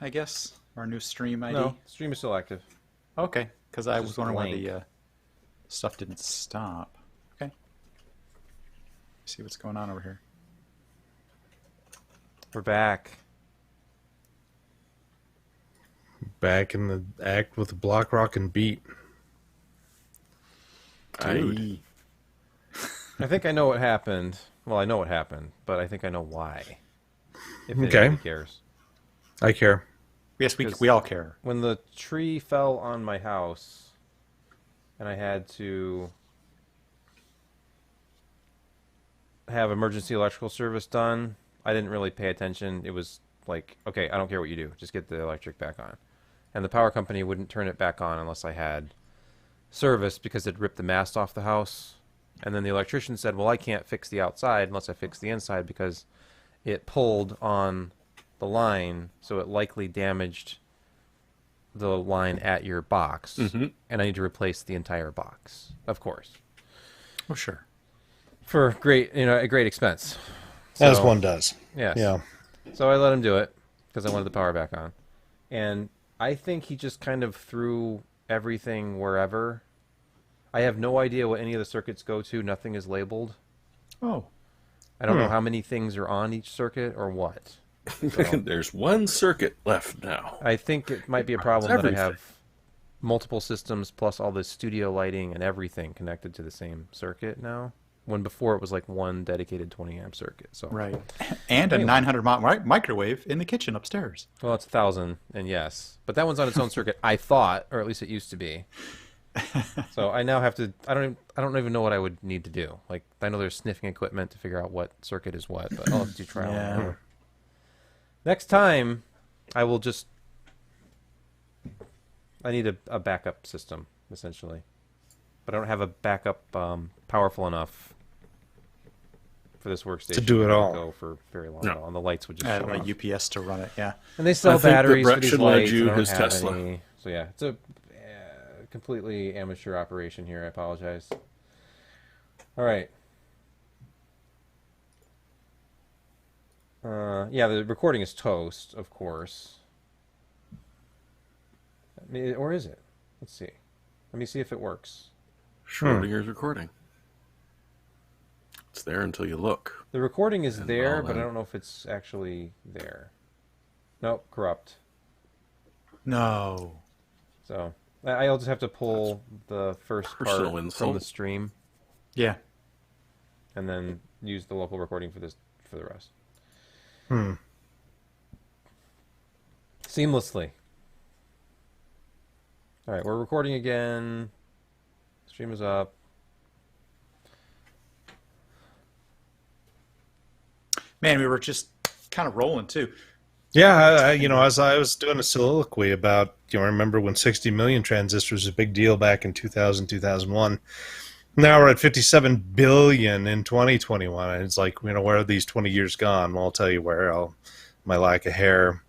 I guess. Our new stream ID. No, stream is still active. Okay, because I It's was just wondering why blank. the stuff didn't stop. Okay, see what's going on over here. We're back. Back in the act with the block rock and beat. Dude. I think I know what happened. Well, I know what happened, but I think I know why. If Okay. anybody cares. I care. Yes, we 'Cause- we all care. When the tree fell on my house, and I had to have emergency electrical service done, I didn't really pay attention. It was like, okay, I don't care what you do, just get the electric back on. And the power company wouldn't turn it back on unless I had service because it ripped the mast off the house. And then the electrician said, well, I can't fix the outside unless I fix the inside because it pulled on the line, so it likely damaged the line at your box. And I need to replace the entire box, of course, Oh, sure. for great, a great expense. As So- one does. Yes. Yeah. So I let him do it because I wanted the power back on. And I think he just kind of threw everything wherever. I have no idea what any of the circuits go to. Nothing is labeled. Oh, I don't know how many things are on each circuit or what. There's one circuit left now. I think it might be a problem that I everything. have multiple systems plus all this studio lighting and everything connected to the same circuit now. When before it was like one dedicated 20 amp circuit. So right. And a Anyway. 900 watt microwave in the kitchen upstairs. well, it's 1,000, and yes, but that one's on its own circuit. I thought, or at least it used to be. So I now have to. I don't even know what I would need to do. Like I know there's sniffing equipment to figure out what circuit is what, but I'll have to do trial and Yeah. error. Next time, I will just. I need a backup system essentially, but I don't have a backup powerful enough for this workstation do it all. Go for very long No. at all, and the lights would just I shut had off. my UPS to run it. Yeah. And they sell I think that batteries Brett for these should lend lights. you and I don't his have Tesla. any. So yeah, it's a completely amateur operation here. I apologize. All right. Yeah, the recording is toast, of course. Or is it? Let's see. Let me see if it works. Schrodinger's recording. It's there until you look. The recording is And there, well, but I then- don't know if it's actually there. Nope, corrupt. No. So I'll just have to pull the first part Personal from insult. the stream Yeah. and then use the local recording for the rest. Seamlessly. All right, we're recording again. Stream is up. Man, we were just kind of rolling too. Yeah, as I was doing a soliloquy about, remember when 60 million transistors was a big deal back in 2000, 2001. Now we're at 57 billion in 2021. And it's like, where are these 20 years gone? Well, I'll tell you where. My lack of hair,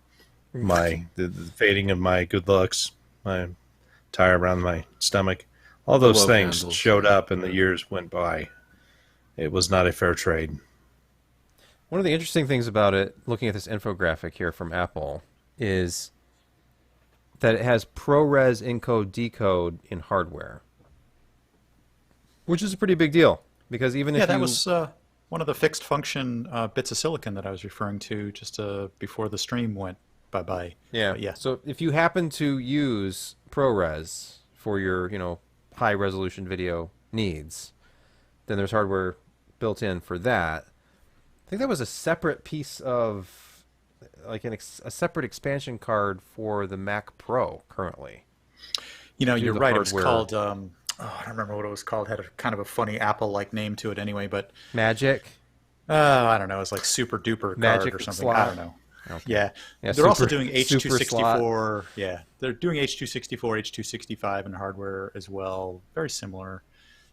the fading of my good looks, my tire around my stomach, all those love things handles. showed up and the years went by. It was not a fair trade. One of the interesting things about it, looking at this infographic here from Apple, is that it has ProRes encode decode in hardware, which is a pretty big deal because even Yeah, if that you was one of the fixed function bits of silicon that I was referring to just before the stream went bye-bye. yeah. But yeah. So if you happen to use ProRes for your, high resolution video needs, then there's hardware built in for that. I think that was a separate piece of, like a separate expansion card for the Mac Pro currently. You're the right. It was hardware. called, I don't remember what it was called. It had a kind of a funny Apple-like name to it anyway, but Magic. I don't know. It was like Super Duper Magic card or something. slot. I don't know. Okay. Yeah. Yeah, They're also super- doing super H.264. Yeah. They're doing H.264, H.265 in hardware as well. Very similar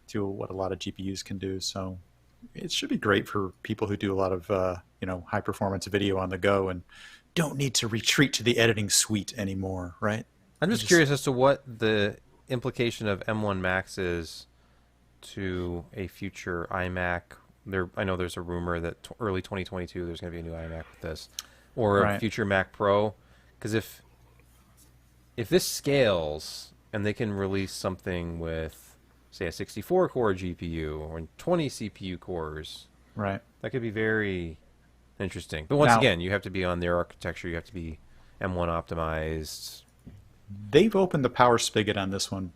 to what a lot of GPUs can do. So it should be great for people who do a lot of, high performance video on the go and don't need to retreat to the editing suite anymore, right? I'm just curious as to what the implication of M1 Max is to a future iMac. I know there's a rumor that early 2022 there's going to be a new iMac with this, or a Right. future Mac Pro. Because if this scales and they can release something with, say, a 64-core GPU or 20 CPU cores, Right. that could be very interesting. But once Now- again, you have to be on their architecture. You have to be M1 optimized. They've opened the power spigot on this one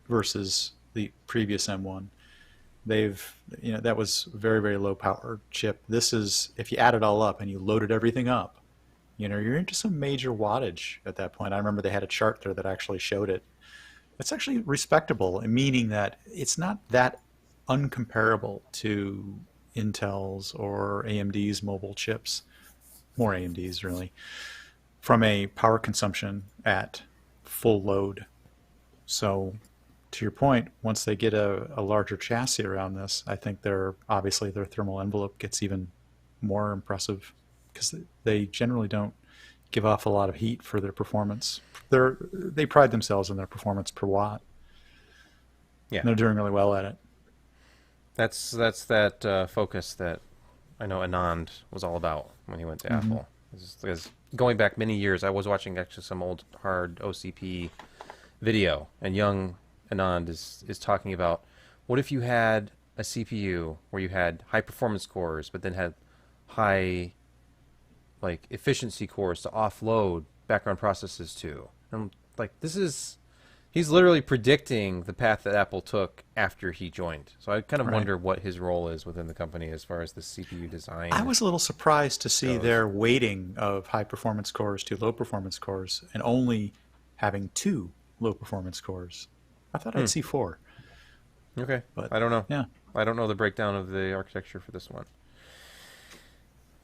versus the previous M1. That was very, very low power chip. This is, if you add it all up and you loaded everything up, you're into some major wattage at that point. I remember they had a chart there that actually showed it. It's actually respectable, meaning that it's not that uncomparable to Intel's or AMD's mobile chips, more AMD's really, from a power consumption at full load. So to your point, once they get a larger chassis around this, I think their thermal envelope gets even more impressive because they generally don't give off a lot of heat for their performance. They pride themselves on their performance per watt. Yeah. And they're doing really well at it. That's that focus that I know Anand was all about when he went to Apple. Because going back many years, I was watching actually some old hard OCP video, and young Anand is talking about, what if you had a CPU where you had high performance cores, but then had high efficiency cores to offload background processes to? And he's literally predicting the path that Apple took after he joined. So I kind of wonder what his role is within the company as far as the CPU design. I was a little surprised to see their weighting of high performance cores to low performance cores and only having 2 low performance cores. I thought I'd see 4. Okay, But, I don't know. yeah. I don't know the breakdown of the architecture for this one.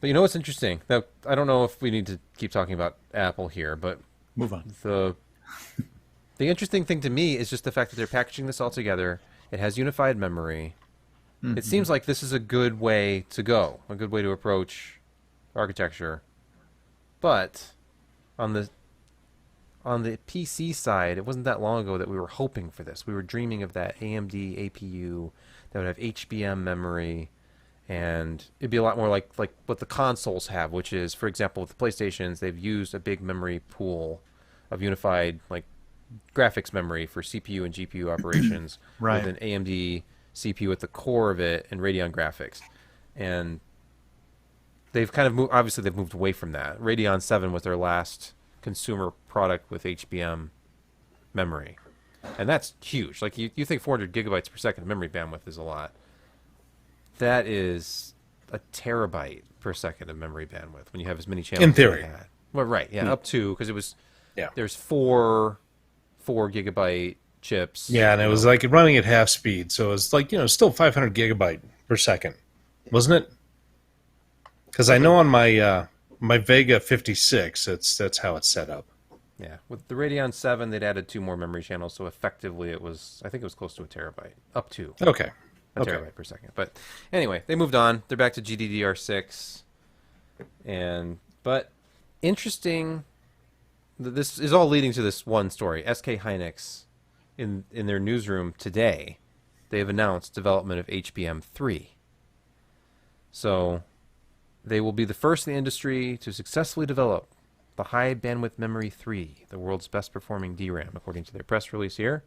But you know what's interesting? Now, I don't know if we need to keep talking about Apple here, but Move on. the interesting thing to me is just the fact that they're packaging this all together. It has unified memory. It seems like this is a good way to go, a good way to approach architecture. But on the PC side, it wasn't that long ago that we were hoping for this. We were dreaming of that AMD APU that would have HBM memory, and it'd be a lot more like what the consoles have, which is, for example, with the PlayStations, they've used a big memory pool of unified graphics memory for CPU and GPU operations, Right. with an AMD CPU at the core of it and Radeon graphics. And they've kind of moved, obviously they've moved away from that. Radeon 7 was their last consumer product with HBM memory. And that's huge. You think 400 gigabytes per second of memory bandwidth is a lot. That is a terabyte per second of memory bandwidth when you have as many channels In as they theory. had. Well, right, yeah, up to, because it was, Yeah. there's 4 gigabyte chips. Yeah, and it was running at half speed, so it was still 500 gigabyte per second, wasn't it? Because I know on my Vega 56, that's how it's set up. Yeah, with the Radeon 7, they'd added 2 more memory channels, so effectively I think it was close to a terabyte, up to Okay. a terabyte per second. But anyway, they moved on. They're back to GDDR6, but interesting. This is all leading to this one story. SK Hynix, in their newsroom today, they have announced development of HBM3. So they will be the first in the industry to successfully develop the High Bandwidth Memory 3, the world's best performing DRAM, according to their press release here.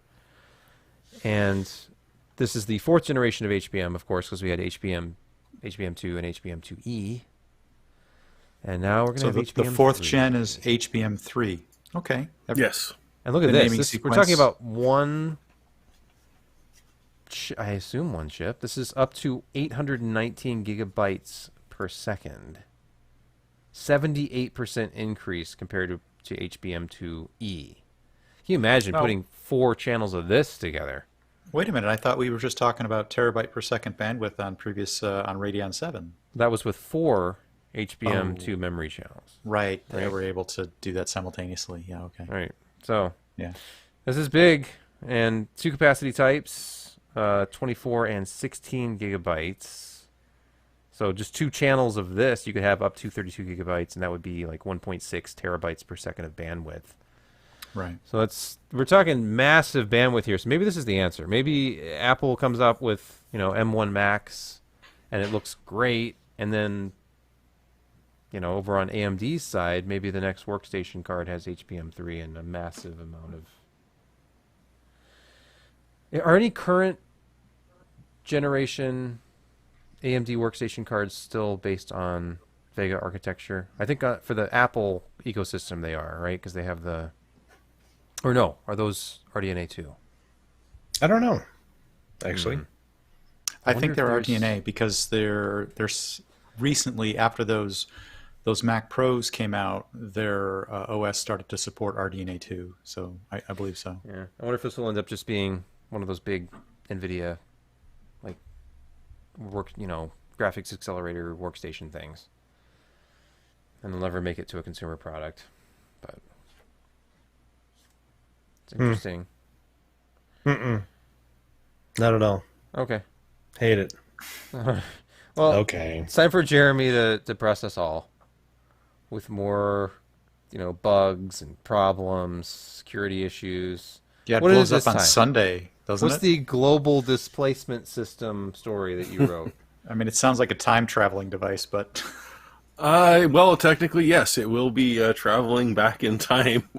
And this is the 4th generation of HBM, of course, because we had HBM2 and HBM2E. And now we're going to So have the HBM3. 4th gen is HBM3. Okay. Yes. And look at the this. naming We're sequence. talking about I assume one chip. This is up to 819 gigabytes per second. 78% increase compared to HBM2E. Can you imagine Oh. putting 4 channels of this together? Wait a minute. I thought we were just talking about terabyte per second bandwidth on previous on Radeon 7. That was with 4 HBM2 memory channels. Right. They Right. were able to do that simultaneously. Yeah. Okay. All right. So Yeah. this is big. And 2 capacity types, 24 and 16 gigabytes. So just 2 channels of this, you could have up to 32 gigabytes, and that would be 1.6 terabytes per second of bandwidth. Right. So we're talking massive bandwidth here. So maybe this is the answer. Maybe Apple comes up with M1 Max, and it looks great, and then over on AMD's side, maybe the next workstation card has HBM3 and a massive amount of. Are any current generation AMD workstation cards still based on Vega architecture? I think for the Apple ecosystem they are, right? Because they have the. Or no, are those RDNA 2? I don't know, actually. I wonder think if they're there's- RDNA because recently after those Mac Pros came out, their OS started to support RDNA 2. So I believe so. Yeah, I wonder if this will end up just being one of those big NVIDIA, like, graphics accelerator workstation things, and they'll never make it to a consumer product. But it's interesting. Mm-mm. Not at all. Okay. Hate it. Well, Okay. it's time for Jeremy to depress us all with more, bugs and problems, security issues. Yeah, it What is blows up this on time? Sunday, doesn't What's it? the global displacement system story that you wrote? I mean, it sounds like a time traveling device, but Well, technically, yes, it will be traveling back in time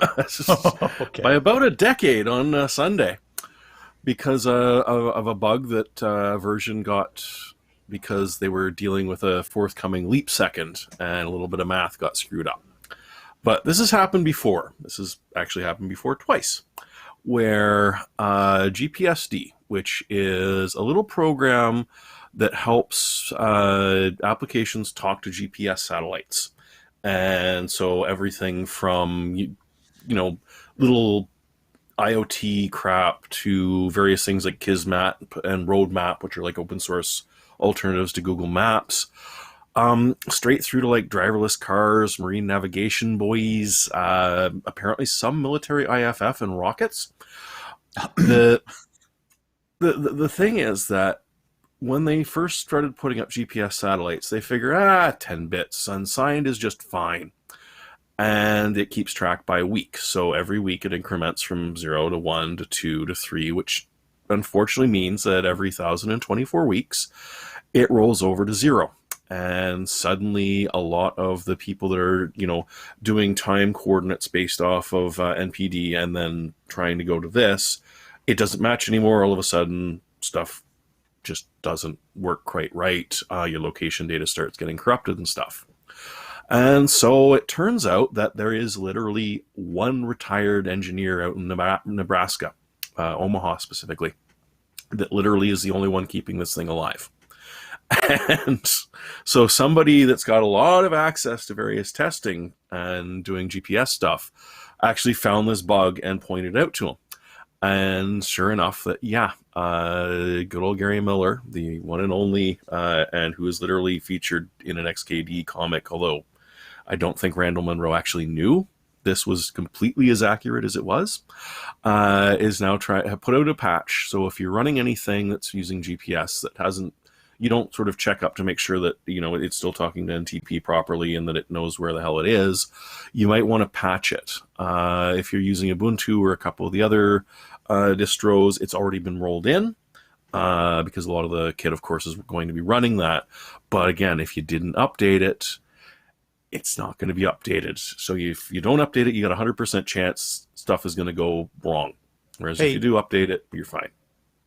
okay. by about a decade on Sunday because of a bug that Version got because they were dealing with a forthcoming leap second and a little bit of math got screwed up. But this has happened before. This has actually happened before twice, where GPSD, which is a little program that helps applications talk to GPS satellites. And so everything from, little IoT crap to various things like Kismet and Roadmap, which are like open source alternatives to Google Maps, straight through to like driverless cars, marine navigation buoys, apparently some military IFF and rockets. The thing is that when they first started putting up GPS satellites, they figure, 10 bits unsigned is just fine. And it keeps track by week. So every week it increments from 0 to 1 to 2 to 3, which unfortunately means that every 1,024 weeks it rolls over to 0. And suddenly a lot of the people that are, doing time coordinates based off of NPD and then trying to go to this, it doesn't match anymore. All of a sudden stuff just doesn't work quite right. Your location data starts getting corrupted and stuff. And so it turns out that there is literally one retired engineer out in Nebraska, Omaha specifically, that literally is the only one keeping this thing alive. And so somebody that's got a lot of access to various testing and doing GPS stuff actually found this bug and pointed it out to him. And sure enough, that good old Gary Miller, the one and only, and who is literally featured in an XKD comic, although I don't think Randall Munroe actually knew this was completely as accurate as it was, is now put out a patch. So if you're running anything that's using GPS that hasn't, you don't sort of check up to make sure that, it's still talking to NTP properly and that it knows where the hell it is, you might want to patch it. If you're using Ubuntu or a couple of the other distros, it's already been rolled in because a lot of the kit, of course, is going to be running that. But again, if you didn't update it, it's not going to be updated. So if you don't update it, you got a 100% chance stuff is going to go wrong. Whereas if you do update it, you're fine.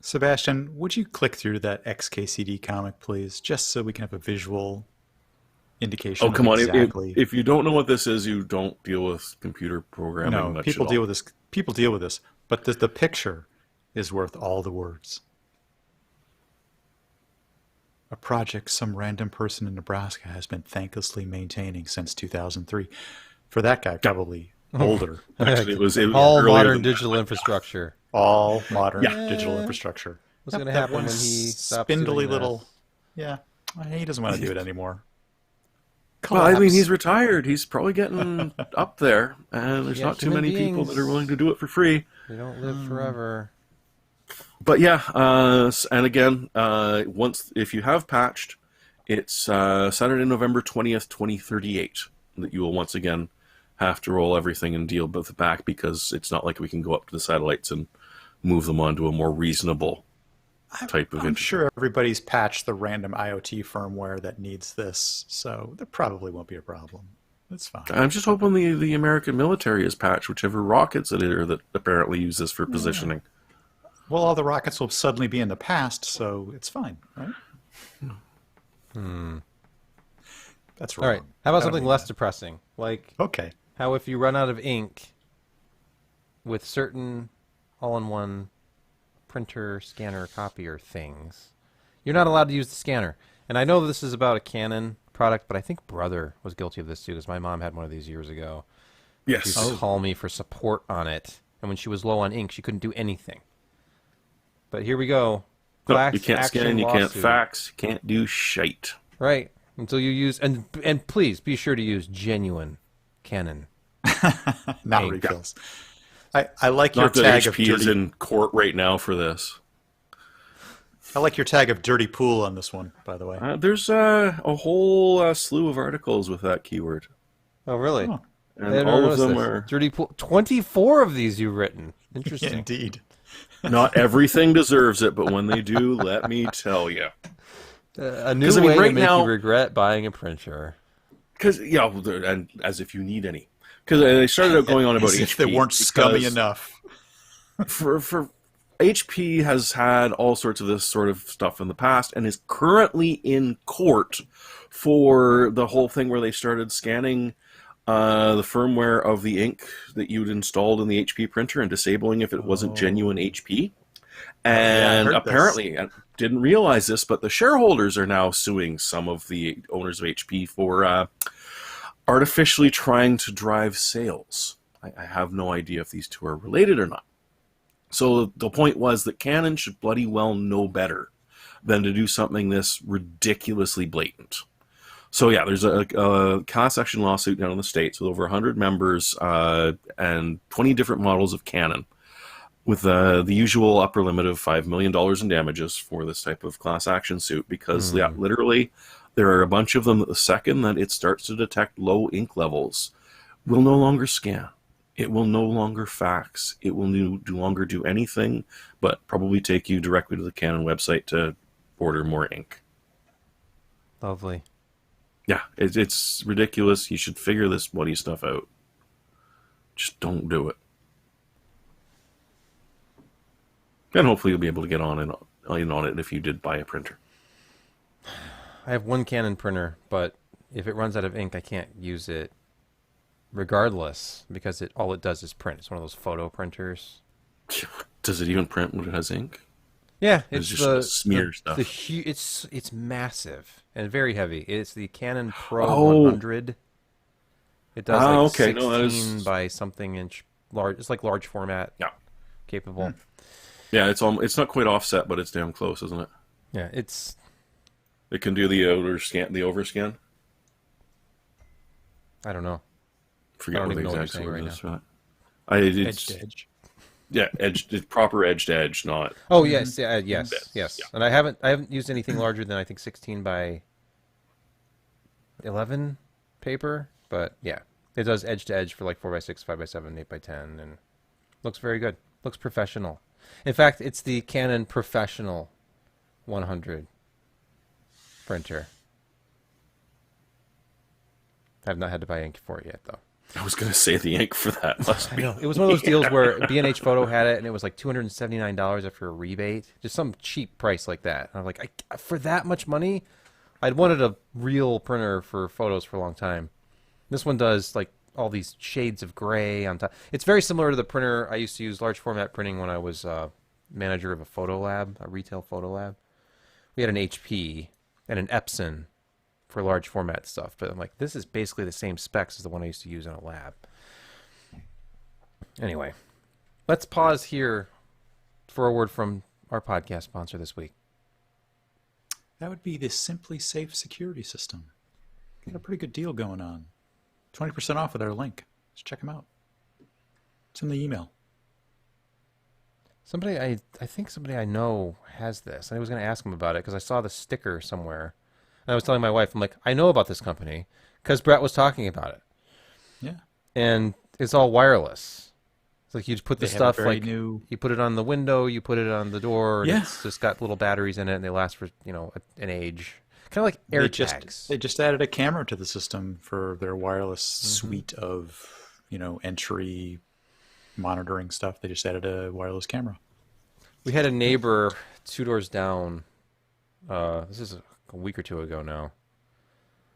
Sebastian, would you click through to that XKCD comic, please, just so we can have a visual indication? Oh, come on. Exactly. If you don't know what this is, you don't deal with computer programming No, much people at deal all. with this. People deal with this, but the picture is worth all the words. A project some random person in Nebraska has been thanklessly maintaining since 2003. For that guy, probably older. Actually, it was All earlier modern than that. digital infrastructure. All modern Yeah. digital infrastructure. What's going to That happen when one he stops spindly doing that? little. Yeah, he doesn't want to do it anymore. Well, I mean, Collapse. he's retired. He's probably getting up there, and there's Yeah, not too human many people beings. that are willing to do it for free. They don't live forever. But yeah, and again, if you have patched, it's Saturday, November 20th, 2038, that you will once again have to roll everything and deal with it back, because it's not like we can go up to the satellites and move them onto a more reasonable type of I'm interface. sure everybody's patched the random IoT firmware that needs this, so there probably won't be a problem. It's fine. I'm just hoping the American military has patched whichever rockets it are that apparently use this for positioning. Well, all the rockets will suddenly be in the past, so it's fine, right? That's wrong. All right. How about something less depressing? Like Okay. how if you run out of ink with certain all-in-one printer, scanner, copier things, you're not allowed to use the scanner. And I know this is about a Canon product, but I think Brother was guilty of this too, because my mom had one of these years ago. She Yes. used to call me for support on it, and when she was low on ink, she couldn't do anything. But here we go. No, Class you can't action scan, you can't lawsuit. fax, you can't do shite. Right. Until you use and please be sure to use genuine Canon. Not Ink. refills. I like your Not that tag of HP is dirty. in court right now for this. I like your tag of dirty pool on this one, by the way. There's a whole slew of articles with that keyword. Oh, really? Oh. And all of them are... Dirty pool. 24 of these you've written. Yeah, Interesting. indeed. Not everything deserves it, but when they do, let me tell you. A new 'Cause, I mean, way right to make now- you regret buying a printer. Because, yeah, and as if you need any. Because I started out going on about As HP. if they weren't scummy because enough. For HP has had all sorts of this sort of stuff in the past and is currently in court for the whole thing where they started scanning the firmware of the ink that you'd installed in the HP printer and disabling if it wasn't genuine HP. And heard apparently, I didn't realize this, but the shareholders are now suing some of the owners of HP for artificially trying to drive sales. I have no idea if these two are related or not. So the point was that Canon should bloody well know better than to do something this ridiculously blatant. So yeah, there's a class action lawsuit down in the States with over 100 members and 20 different models of Canon, with the usual upper limit of $5 million in damages for this type of class action suit, because yeah, literally there are a bunch of them that the second that it starts to detect low ink levels will no longer scan. It will no longer fax. It will no longer do anything but probably take you directly to the Canon website to order more ink. Lovely. Yeah, it's ridiculous. You should figure this bloody stuff out. Just don't do it. And hopefully you'll be able to get in on it if you did buy a printer. I have one Canon printer, but if it runs out of ink, I can't use it regardless, because all it does is print. It's one of those photo printers. Does it even print when it has ink? Yeah, It's it's just the smear stuff. It's massive and very heavy. It's the Canon Pro Oh. 100. It does like okay. 16 No, that is... by something inch large. It's like large format. Yeah. Capable. Yeah, it's not quite offset, but it's damn close, isn't it? Yeah, it's It can do the overscan. I don't know. Forget I don't what the even know what exact you're word saying is. Right. Edge to edge. Yeah, it's proper edge to edge, not... Oh yes, yes, Bits, yes. yeah. And I haven't used anything larger than I think 16 by 11 paper, but yeah, it does edge to edge for like 4x6, 5x7, 8x10, and looks very good. Looks professional. In fact, it's the Canon Professional 100 printer. I've not had to buy ink for it yet, though. I was going to say the ink for that must I be... know. It was one of those deals where B&H Photo had it, and it was like $279 after a rebate. Just some cheap price like that. And I'm like, for that much money? I'd wanted a real printer for photos for a long time. This one does like all these shades of gray on top. It's very similar to the printer I used to use, large format printing, when I was manager of a photo lab, a retail photo lab. We had an HP and an Epson for large format stuff, but I'm like, this is basically the same specs as the one I used to use in a lab. Anyway, let's pause here for a word from our podcast sponsor this week. That would be the Simply Safe security system. Got a pretty good deal going on. 20% off with our link. Just check them out. It's in the email. I think somebody I know has this. I was going to ask him about it because I saw the sticker somewhere. And I was telling my wife, I'm like, I know about this company because Brett was talking about it. Yeah. And it's all wireless. It's like you just put the They have a stuff very like new. you put it on the window, you put it on the door, and Yeah. it's just got little batteries in it, and they last for an age. Kind of like They AirTags. they just added a camera to the system for their wireless Mm-hmm. suite of entry monitoring stuff. They just added a wireless camera. We had a neighbor 2 doors down. This is a week or two ago now.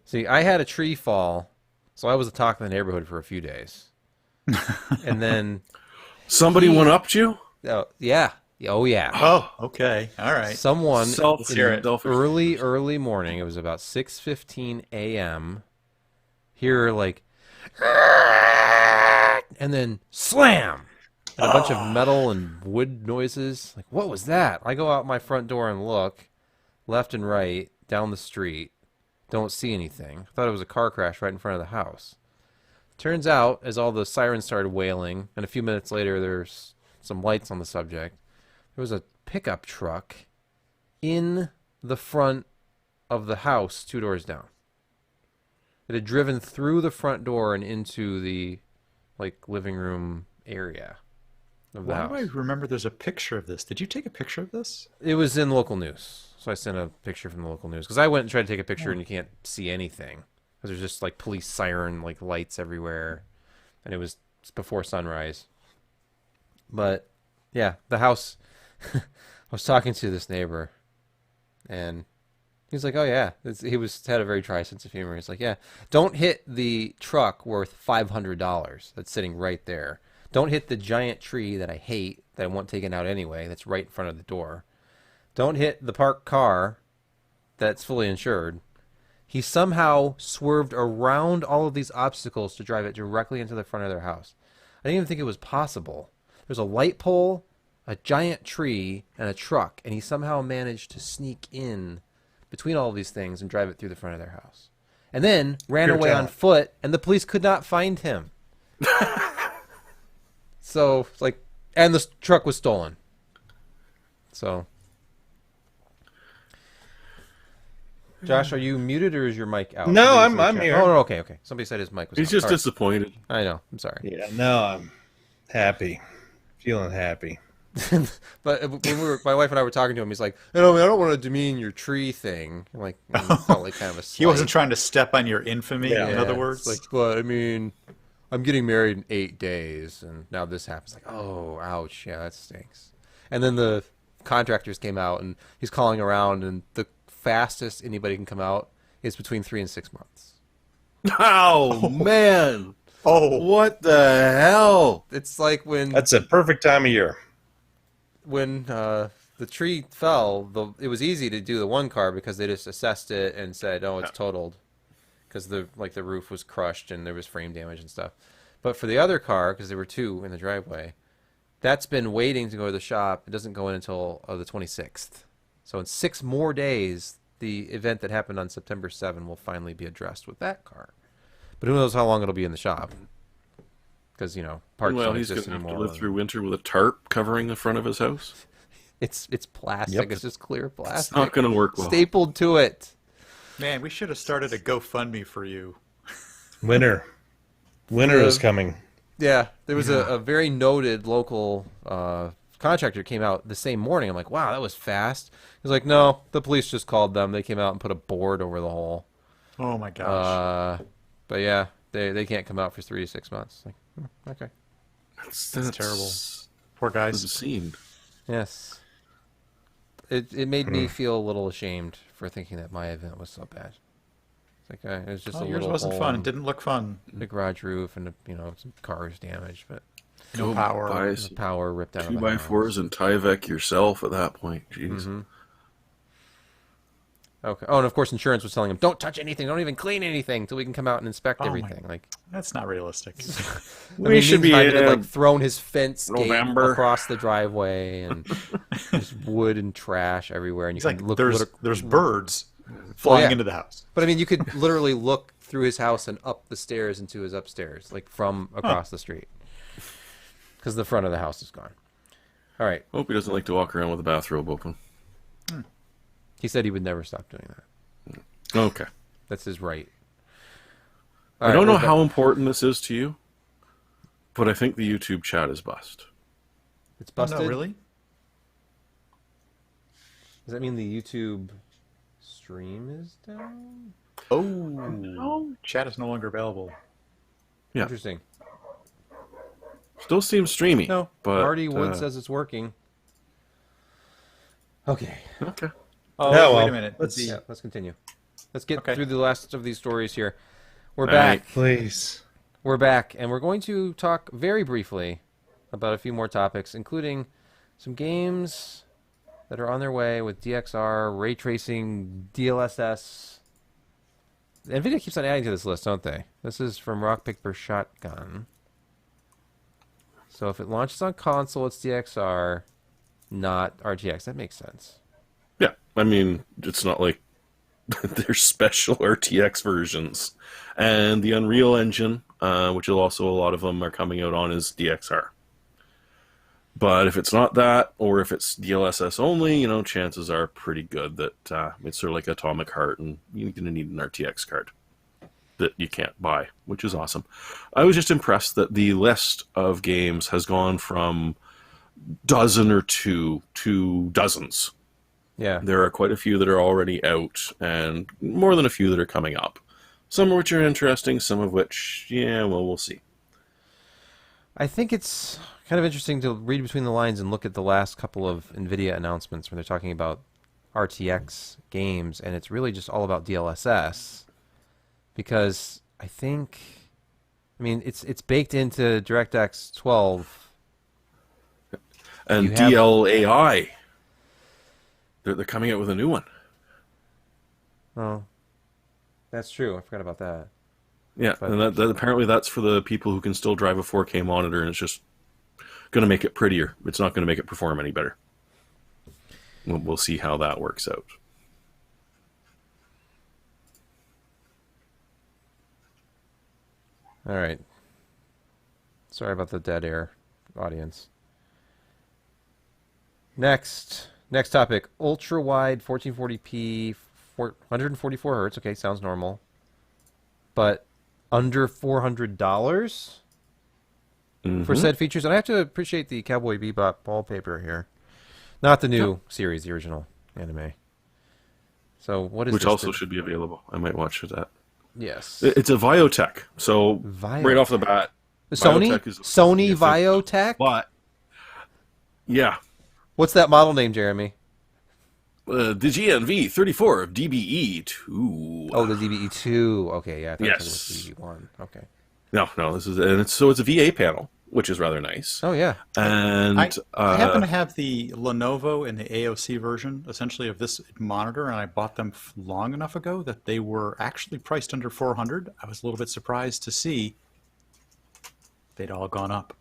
See, I had a tree fall, so I was the talk of the neighborhood for a few days, and then Somebody went up to you? yeah, oh yeah. Oh, okay, all right. Someone Self- hear it. selfish. early morning. It was about 6:15 a.m. Here, like, and then slam, and a bunch of metal and wood noises. Like, what was that? I go out my front door and look, left and right, down the street. Don't see anything. Thought it was a car crash right in front of the house. Turns out, as all the sirens started wailing, and a few minutes later, there's some lights on the subject. There was a pickup truck in the front of the house 2 doors down. It had driven through the front door and into the living room area of the Why do I house. remember there's a picture of this? Did you take a picture of this? It was in local news, so I sent a picture from the local news because I went and tried to take a picture and you can't see anything because there's just like police siren lights everywhere, and it was before sunrise. But yeah, the house. I was talking to this neighbor, and he's like, "Oh yeah," he had a very dry sense of humor. He's like, "Yeah, don't hit the truck worth $500 that's sitting right there. Don't hit the giant tree that I hate that I want taken out anyway. That's right in front of the door. Don't hit the parked car that's fully insured." He somehow swerved around all of these obstacles to drive it directly into the front of their house. I didn't even think it was possible. There's a light pole, a giant tree, and a truck, and he somehow managed to sneak in between all of these things and drive it through the front of their house. And then ran Pure away on talent. foot, and the police could not find him. So, and the truck was stolen. So, Josh, are you muted or is your mic out? No, Somebody I'm- said I'm chat- here. Oh, no, okay. Somebody said his mic was He's out. just Sorry. disappointed. I know. I'm sorry. Yeah, no, I'm happy, feeling happy. But when my wife and I were talking to him, he's like, I don't want to demean your tree thing. I'm like, it felt like kind of a slight. He wasn't trying to step on your infamy. Yeah. In other words, It's like, but I mean, I'm getting married in 8 days, and now this happens. Like, oh, ouch, yeah, that stinks. And then the contractors came out, and he's calling around, and the fastest anybody can come out is between 3 and 6 months. Oh, man. oh, What the hell? It's like when That's a perfect time of year. the tree fell. It was easy to do the one car because they just assessed it and said, oh, it's totaled, because the roof was crushed and there was frame damage and stuff. But for the other car, because there were 2 in the driveway, that's been waiting to go to the shop. It doesn't go in until the 26th. So in 6 more days, the event that happened on September 7 will finally be addressed with that car. But who knows how long it'll be in the shop? Because parts Well, don't he's going exist to have to anymore. live through winter with a tarp covering the front of his house. It's plastic. Yep. It's just clear plastic. It's not going to work well. Stapled to it. man, we should have started a GoFundMe for you. Winter is coming. Yeah, there was a very noted local contractor came out the same morning. I'm like, wow, that was fast. He's like, no, the police just called them. They came out and put a board over the hole. Oh my gosh. But yeah, they can't come out for 3 to 6 months. Like, okay. That's terrible. Poor That's guys. a scene. Yes. It made me feel a little ashamed for thinking that my event was so bad. It's like it was just Oh, a yours little wasn't hole fun. in It didn't look fun. the garage roof and some cars damaged, but No Go power. buy the some power ripped out of the 2x4s house. and Tyvek yourself at that point. Jeez. Mm-hmm. Okay. Oh, and of course, insurance was telling him, "Don't touch anything. Don't even clean anything until we can come out and inspect Oh my- everything." Like, That's not realistic. We should be meantime, it had, thrown his fence gate November. across the driveway, and there's wood and trash everywhere, and you It's can like look. there's birds flying yeah. into the house. But I mean, you could literally look through his house and up the stairs into his upstairs, like from across the street, because the front of the house is gone. All right. Hope he doesn't like to walk around with a bathrobe open. He said he would never stop doing that. Okay. That's his right. I don't know how important this is to you, But I think the YouTube chat is bust. It's Oh, busted. no, really? Does that mean the YouTube stream is down? Oh, chat is no longer available. Yeah. Interesting. Still seems streamy. No, but Marty Wood says it's working. Okay. Okay. Oh, Yeah, wait well, a minute. let's- Yeah, let's continue. Let's get Okay. through the last of these stories here. We're All back. right. Please. We're back, and we're going to talk very briefly about a few more topics, including some games that are on their way with DXR, ray tracing, DLSS. NVIDIA keeps on adding to this list, don't they? This is from Rock Paper Shotgun. So if it launches on console, it's DXR, not RTX. That makes sense. Yeah. I mean, it's not like there's special RTX versions. And the Unreal Engine, which is also a lot of them are coming out on, is DXR. But if it's not that, or if it's DLSS only, you know, chances are pretty good that it's sort of like Atomic Heart, and you're going to need an RTX card that you can't buy, which is awesome. I was just impressed that the list of games has gone from dozen or two to dozens. Yeah. There are quite a few that are already out, and more than a few that are coming up. Some of which are interesting, some of which, yeah, well, we'll see. I think it's kind of interesting to read between the lines and look at the last couple of NVIDIA announcements where they're talking about RTX games, and it's really just all about DLSS. Because I mean, it's baked into DirectX 12. And You have- DLAI, they're coming out with a new one. Oh, that's true. I forgot about that. Yeah, But- and that apparently that's for the people who can still drive a 4K monitor, and it's just going to make it prettier. It's not going to make it perform any better. We'll see how that works out. All right. Sorry about the dead air, audience. Next topic: ultra wide 1440p, 144 hertz. Okay, sounds normal. But under $400 for said features, and I have to appreciate the Cowboy Bebop wallpaper here, not the new series, the original anime. So what is Which this also that- should be available. I might watch that. yes, It's a Viotech, so right off the bat, Sony Viotech is Sony yeah, Viotech. but yeah, What's that model name, Jeremy? the GNV 34 of DBE2. Oh, the DBE2. Okay, yeah, I thought Yes. it was DBE1. Okay. No, this is and it's a VA panel, which is rather nice. Oh yeah. And I happen to have the Lenovo and the AOC version, essentially, of this monitor, and I bought them long enough ago that they were actually priced under 400. I was a little bit surprised to see they'd all gone up.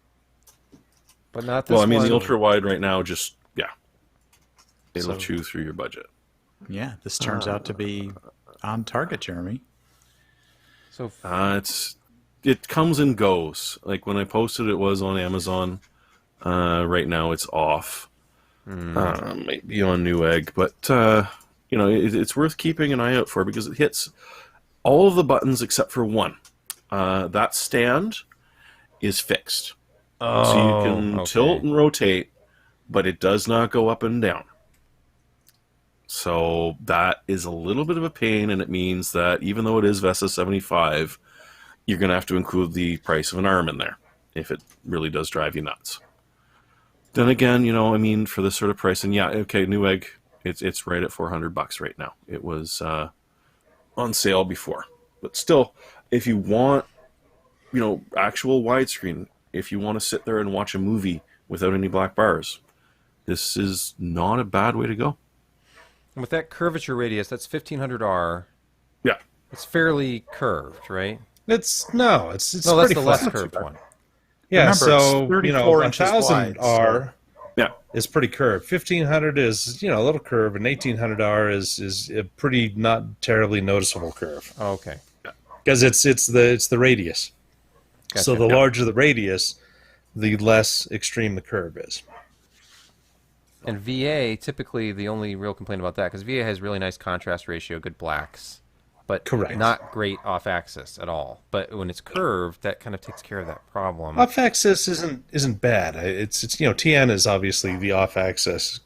But not this well, I mean, one. the ultra wide right now just it'll So- chew through your budget. Yeah, this turns out to be on target, Jeremy. So It comes and goes. Like when I posted it was on Amazon. Right now it's off. Might be on Newegg, but you know it's worth keeping an eye out for because it hits all of the buttons except for one. That stand is fixed, so you can okay. tilt and rotate, but it does not go up and down. So that is a little bit of a pain, and it means that even though it is VESA 75, you're going to have to include the price of an ARM in there if it really does drive you nuts. Then again, you know, I mean, for this sort of price, and yeah, okay, Newegg, it's right at $400 right now. It was on sale before, but still, if you want, you know, actual widescreen, if you want to sit there and watch a movie without any black bars, this is not a bad way to go. And with that curvature radius, that's 1500R. Yeah. It's fairly curved, right? It's No, that's pretty the less flat. curved one. Yeah, Remember, so it's 34 inches 1000 wide, R Yeah. is pretty curved. 1500 is a little curve, and 1800 R is a pretty not terribly noticeable curve Oh, okay. because it's the radius. So Gotcha. the larger the radius, the less extreme the curve is. And VA, typically the only real complaint about that, because VA has really nice contrast ratio, good blacks. but Correct. not great off-axis at all. But when it's curved, that kind of takes care of that problem. Off-axis isn't bad. It's TN is obviously the off-axis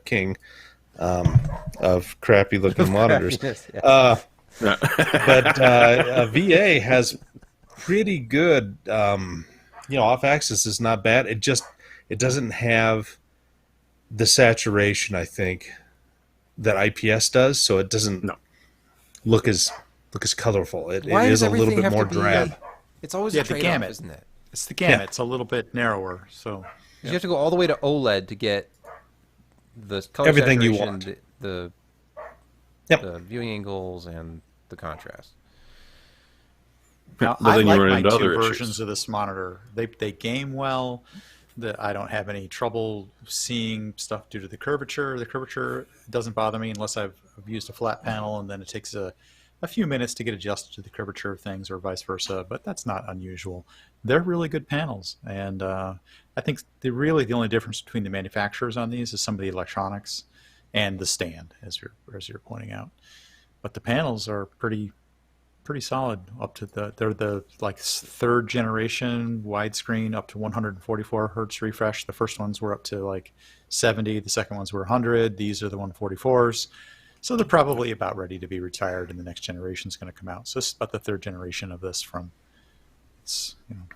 king of crappy-looking monitors. Crappiness, yeah. But VA has pretty good. Off-axis is not bad. It doesn't have the saturation, I think, that IPS does, so it doesn't look as colorful. It Why is does a little everything bit have more to be- drab. It's always Yeah, a the trade-off, gamut. isn't it? It's the gamut. Yeah. It's a little bit narrower. So You have to go all the way to OLED to get the color Everything you saturation, want. the Yep. viewing angles, and the contrast. now, But I then you like run my into two other versions issues. of this monitor. They game well. I don't have any trouble seeing stuff due to the curvature. The curvature doesn't bother me unless I've used a flat panel, and then it takes a few minutes to get adjusted to the curvature of things, or vice versa. But that's not unusual. They're really good panels, and I think the only difference between the manufacturers on these is some of the electronics and the stand, as you're pointing out. But the panels are pretty solid up to they're the like third generation widescreen up to 144 hertz refresh. The first ones were up to like 70, the second ones were 100. These are the 144s. So they're probably about ready to be retired, and the next generation is going to come out. So it's about the third generation of this from it's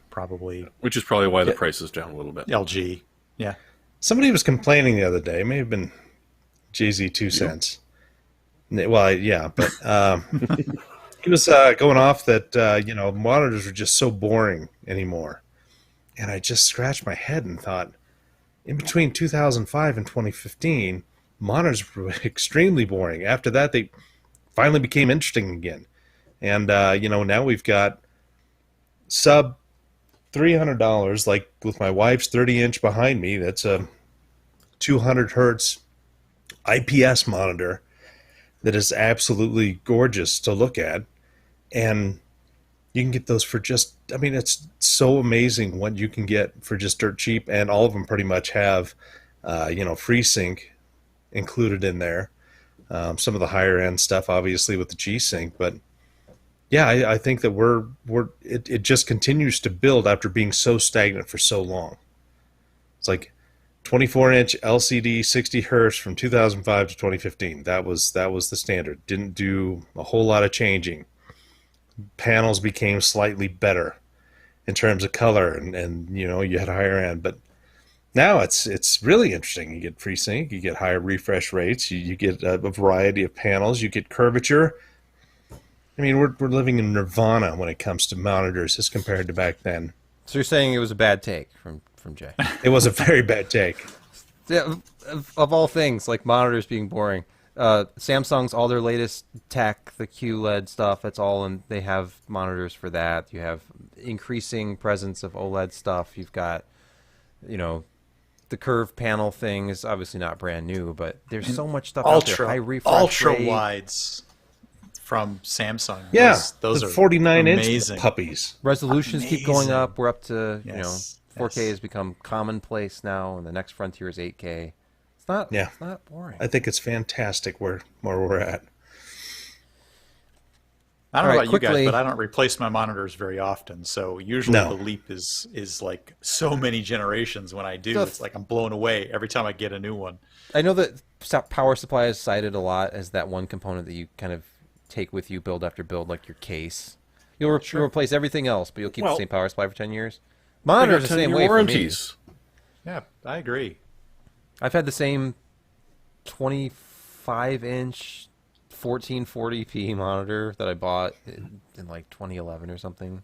probably Which is probably why the price is down a little bit. LG. Yeah. Somebody was complaining the other day. It may have been JZ 2 cents. Well, yeah, but he was going off that monitors were just so boring anymore, and I just scratched my head and thought, in between 2005 and 2015, monitors were extremely boring. After that, they finally became interesting again, and now we've got sub $300, like with my wife's 30-inch behind me. That's a 200 hertz IPS monitor that is absolutely gorgeous to look at, and you can get those for just, it's so amazing what you can get for just dirt cheap, and all of them pretty much have FreeSync included in there. Some of the higher end stuff obviously with the G-Sync, but yeah, I think that it just continues to build after being so stagnant for so long. It's like 24-inch LCD 60 hertz from 2005 to 2015. That was the standard. Didn't do a whole lot of changing. Panels became slightly better in terms of color, and you had higher end. But now it's really interesting. You get FreeSync, you get higher refresh rates, you get a variety of panels, you get curvature. We're living in nirvana when it comes to monitors as compared to back then. So you're saying it was a bad take from Jay? It was a very bad take. Yeah, of all things, like monitors being boring. Samsung's all their latest tech, the QLED stuff, it's all in. They have monitors for that. You have increasing presence of OLED stuff. You've got, the curved panel thing is obviously not brand new, but there's so much stuff out there. High refresh ultra rate. wides from Samsung. Yeah, those the are 49-inch amazing. puppies. Resolutions keep going Amazing. up. We're up to, Yes, 4K yes. has become commonplace now, and the next frontier is 8K. It's not boring. I think it's fantastic where we're at. I don't know All right, about you quickly- guys, but I don't replace my monitors very often. So usually No. the leap is like so many generations. When I do, So- it's like I'm blown away every time I get a new one. I know that power supply is cited a lot as that one component that you kind of take with you build after build, like your case. You'll replace everything else, but you'll keep the Well- same power supply for 10 years. They got Monitors the same 10-year way warranties. Yeah, I agree. for me. I've had the same 25-inch 1440p monitor that I bought in like 2011 or something.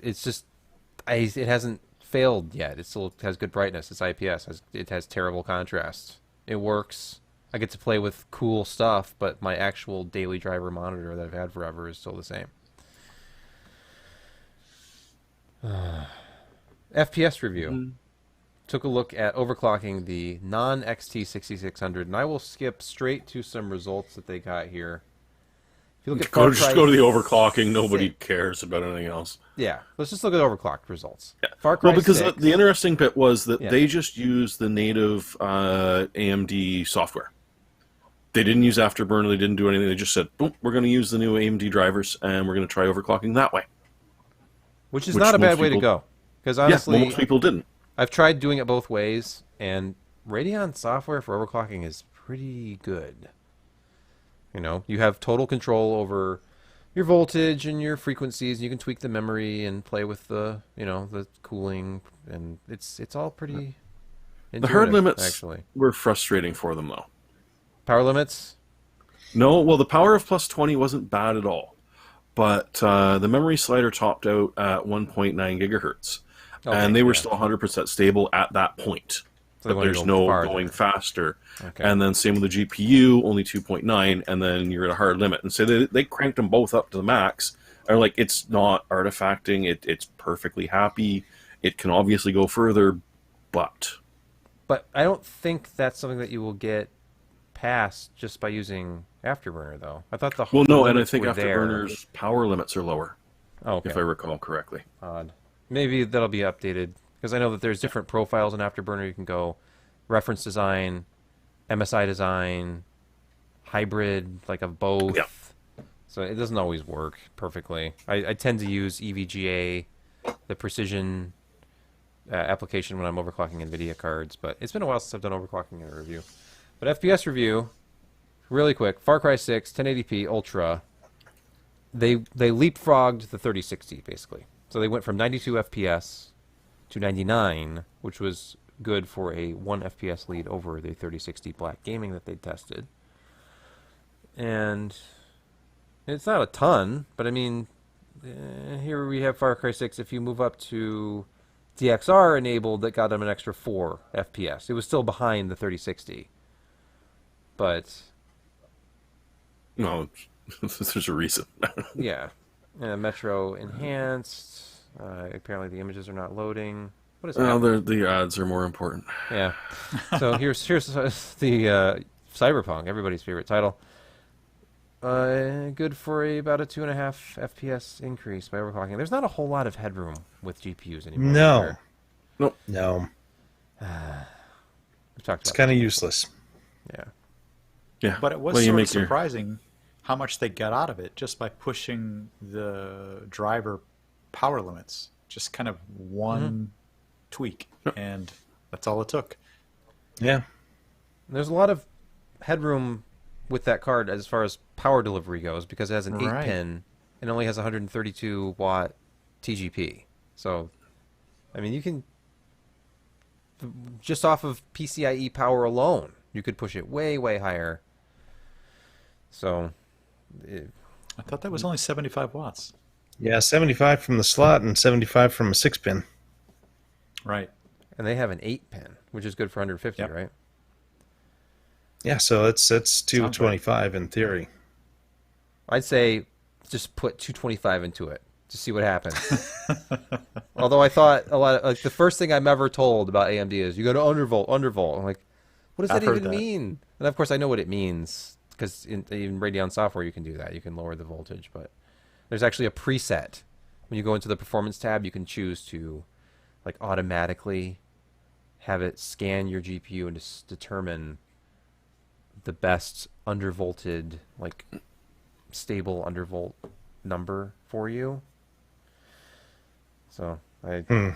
It's just, it hasn't failed yet. It still has good brightness. It's IPS. It has terrible contrast. It works. I get to play with cool stuff, but my actual daily driver monitor that I've had forever is still the same. FPS review. Took a look at overclocking the non-XT6600, and I will skip straight to some results that they got here. If you look at Far Just Cry go to the overclocking. Nobody cares about anything else. Yeah, let's just look at overclocked results. Far Cry Well, because 6, the interesting bit was that Yeah. they just used the native AMD software. They didn't use Afterburner. They didn't do anything. They just said, "Boom, we're going to use the new AMD drivers, and we're going to try overclocking that way." Which is Which not a bad most way to people- go. Because Yeah, honestly, most people didn't. I've tried doing it both ways, and Radeon software for overclocking is pretty good. You know, you have total control over your voltage and your frequencies, and you can tweak the memory and play with the, you know, the cooling, and it's all pretty The hard intuitive, limits actually. were frustrating for them, though. Power limits? No, well, the power of plus 20 wasn't bad at all, but the memory slider topped out at 1.9 gigahertz, Okay, and they were yeah. still 100% stable at that point. So they But wanted to there's go no farther. going faster. Okay. And then same with the GPU, only 2.9, and then you're at a hard limit. And so they cranked them both up to the max. They're like, it's not artifacting. It's perfectly happy. It can obviously go further, but But I don't think that's something that you will get past just by using Afterburner, though. I thought the well, no. And I limits think were there. Afterburner's power limits are lower, Oh, okay. if I recall correctly. Odd. Maybe that'll be updated because I know that there's different profiles in Afterburner. You can go reference design, MSI design, hybrid, like of both. Yeah. So it doesn't always work perfectly. I tend to use EVGA, the precision application when I'm overclocking NVIDIA cards, but it's been a while since I've done overclocking in a review. But FPS review, really quick. Far Cry 6, 1080p Ultra. They leapfrogged the 3060 basically. So they went from 92 FPS to 99, which was good for a 1 FPS lead over the 3060 Black Gaming that they tested. And it's not a ton, but I mean, here we have Far Cry 6. If you move up to DXR enabled, that got them an extra 4 FPS. It was still behind the 3060. But No, there's a reason. yeah, Metro enhanced. Apparently the images are not loading. What is Well, happening? the ads are more important. Yeah. So here's the Cyberpunk, everybody's favorite title. Good for about a 2.5 FPS increase by overclocking. There's not a whole lot of headroom with GPUs anymore. No. Nope. No, We've talked it's about kind of useless. yeah. Yeah, But it was well, you sort of make your surprising how much they got out of it just by pushing the driver power limits. Just kind of one tweak, and that's all it took. Yeah. There's a lot of headroom with that card as far as power delivery goes because it has an 8 Right. pin and only has 132 watt TGP. So, I mean, you can just off of PCIe power alone, you could push it way, way higher. So, I thought that was only 75 watts. Yeah, 75 from the slot and 75 from a 6-pin. Right. and they have an 8 pin, which is good for 150, Yep. right? Yeah, so it's 225 in theory. I'd say just put 225 into it to see what happens. Although I thought a lot of, like, the first thing I'm ever told about AMD is you go to undervolt. I'm like, what does I've that heard even that. mean? And of course I know what it means because in Radeon software you can do that. You can lower the voltage, but there's actually a preset. When you go into the performance tab, you can choose to like automatically have it scan your GPU and just determine the best undervolted, like stable undervolt number for you. So it seems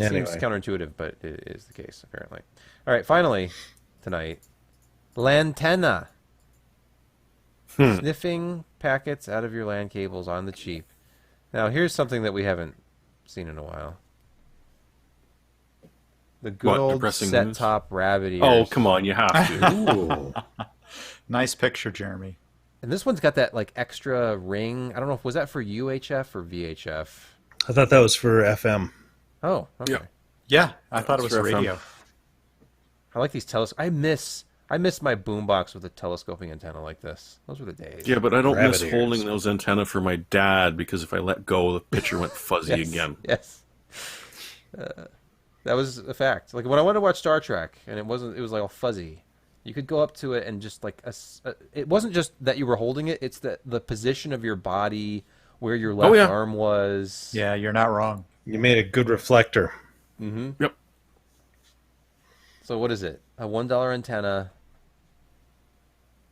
Anyway. counterintuitive, but it is the case apparently. All right, finally tonight, Lantenna. Sniffing packets out of your LAN cables on the cheap. Now here's something that we haven't seen in a while. The good What, old depressing set news? top rabbit ears. Oh, come on, you have to. Ooh. Nice picture, Jeremy. And this one's got that like extra ring. I don't know if was that for UHF or VHF. I thought that was for FM. Oh, okay. Yeah. Yeah, I thought it was That's for FM. radio. I like these I miss my boombox with a telescoping antenna like this. Those were the days. Yeah, but I don't miss Rabbit holding ears. those antenna for my dad because if I let go, the picture went fuzzy Yes, again. Yes. That was a fact. Like when I wanted to watch Star Trek and it was like all fuzzy. You could go up to it and just like it wasn't just that you were holding it, it's the position of your body, where your left yeah. arm was. Yeah, you're not wrong. You made a good reflector. Yep. So what is it? A $1 antenna.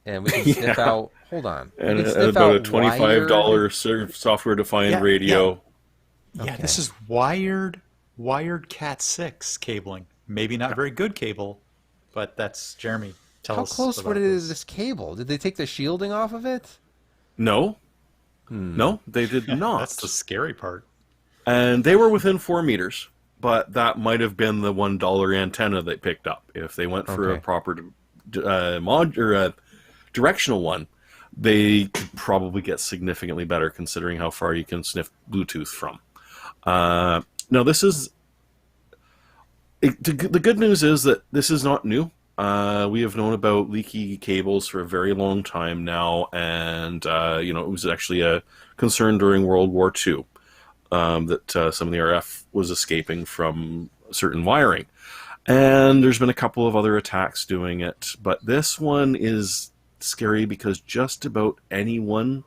and we can sniff Yeah. out. Hold on. We And can at sniff about a out $25 software-defined Yeah, radio. Yeah, Okay. this is wired Cat 6 cabling. Maybe not very good cable, but that's Jeremy. Tell How us close about would it is this cable? Did they take the shielding off of it? No, no, they did not. That's the scary part. And they were within 4 meters, but that might have been the $1 antenna they picked up. If they went for a Okay. proper directional one, they could probably get significantly better, considering how far you can sniff Bluetooth from. Now, this is the good news is that this is not new. We have known about leaky cables for a very long time now, and it was actually a concern during World War II. That some of the RF was escaping from certain wiring. And there's been a couple of other attacks doing it, but this one is scary because just about anyone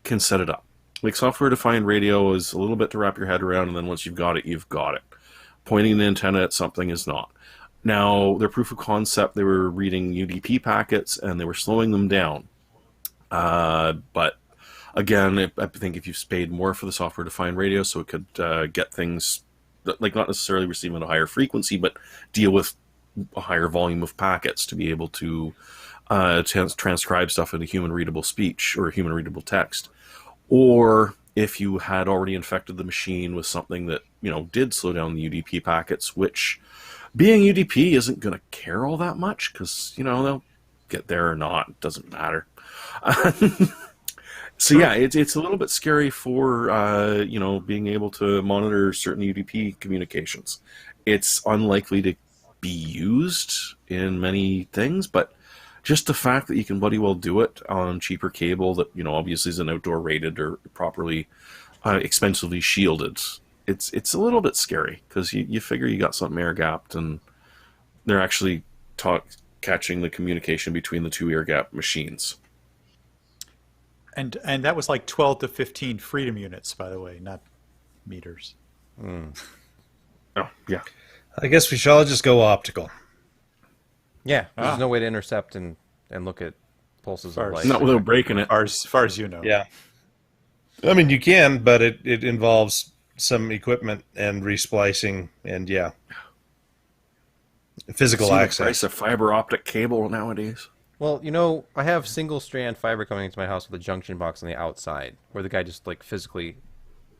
can set it up. Like software-defined radio is a little bit to wrap your head around, and then once you've got it, you've got it. Pointing the antenna at something is not. Now, their proof of concept, they were reading UDP packets, and they were slowing them down. But again, I think if you've paid more for the software-defined radio, so it could get things, like not necessarily receiving a higher frequency, but deal with a higher volume of packets to be able to transcribe stuff into human-readable speech or human-readable text. Or if you had already infected the machine with something that, did slow down the UDP packets, which being UDP isn't going to care all that much because, they'll get there or not. It doesn't matter. So yeah, it's a little bit scary for being able to monitor certain UDP communications. It's unlikely to be used in many things, but just the fact that you can bloody well do it on cheaper cable that obviously is an outdoor rated or properly expensively shielded, it's a little bit scary because you figure you got something air gapped and they're actually catching the communication between the two air gap machines. And that was like 12 to 15 freedom units, by the way, not meters. Oh yeah. I guess we should all just go optical. Yeah. There's Ah. no way to intercept and look at pulses of Far light. as- Not without breaking it. As far as you know. Yeah. I mean, you can, but it involves some equipment and resplicing and, physical See the access. price of fiber optic cable nowadays. Well, I have single strand fiber coming into my house with a junction box on the outside, where the guy just physically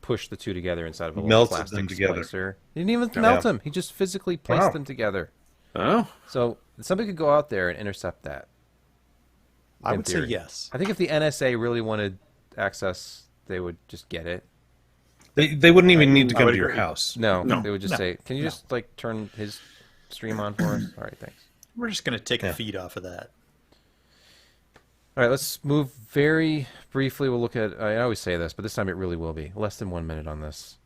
pushed the two together inside of a little Melted plastic them together. splicer. He didn't even melt them. He just physically placed Wow. them together. Oh, So somebody could go out there and intercept that. I in would say theory. yes. I think if the NSA really wanted access, they would just get it. They wouldn't even need to I come would to your agree. house. No, No. they would just No. say, "Can you No. just turn his stream on for us?" All right, thanks. We're just going to take Yeah. a feed off of that. All right, let's move very briefly. We'll look at, I always say this, but this time it really will be. Less than 1 minute on this.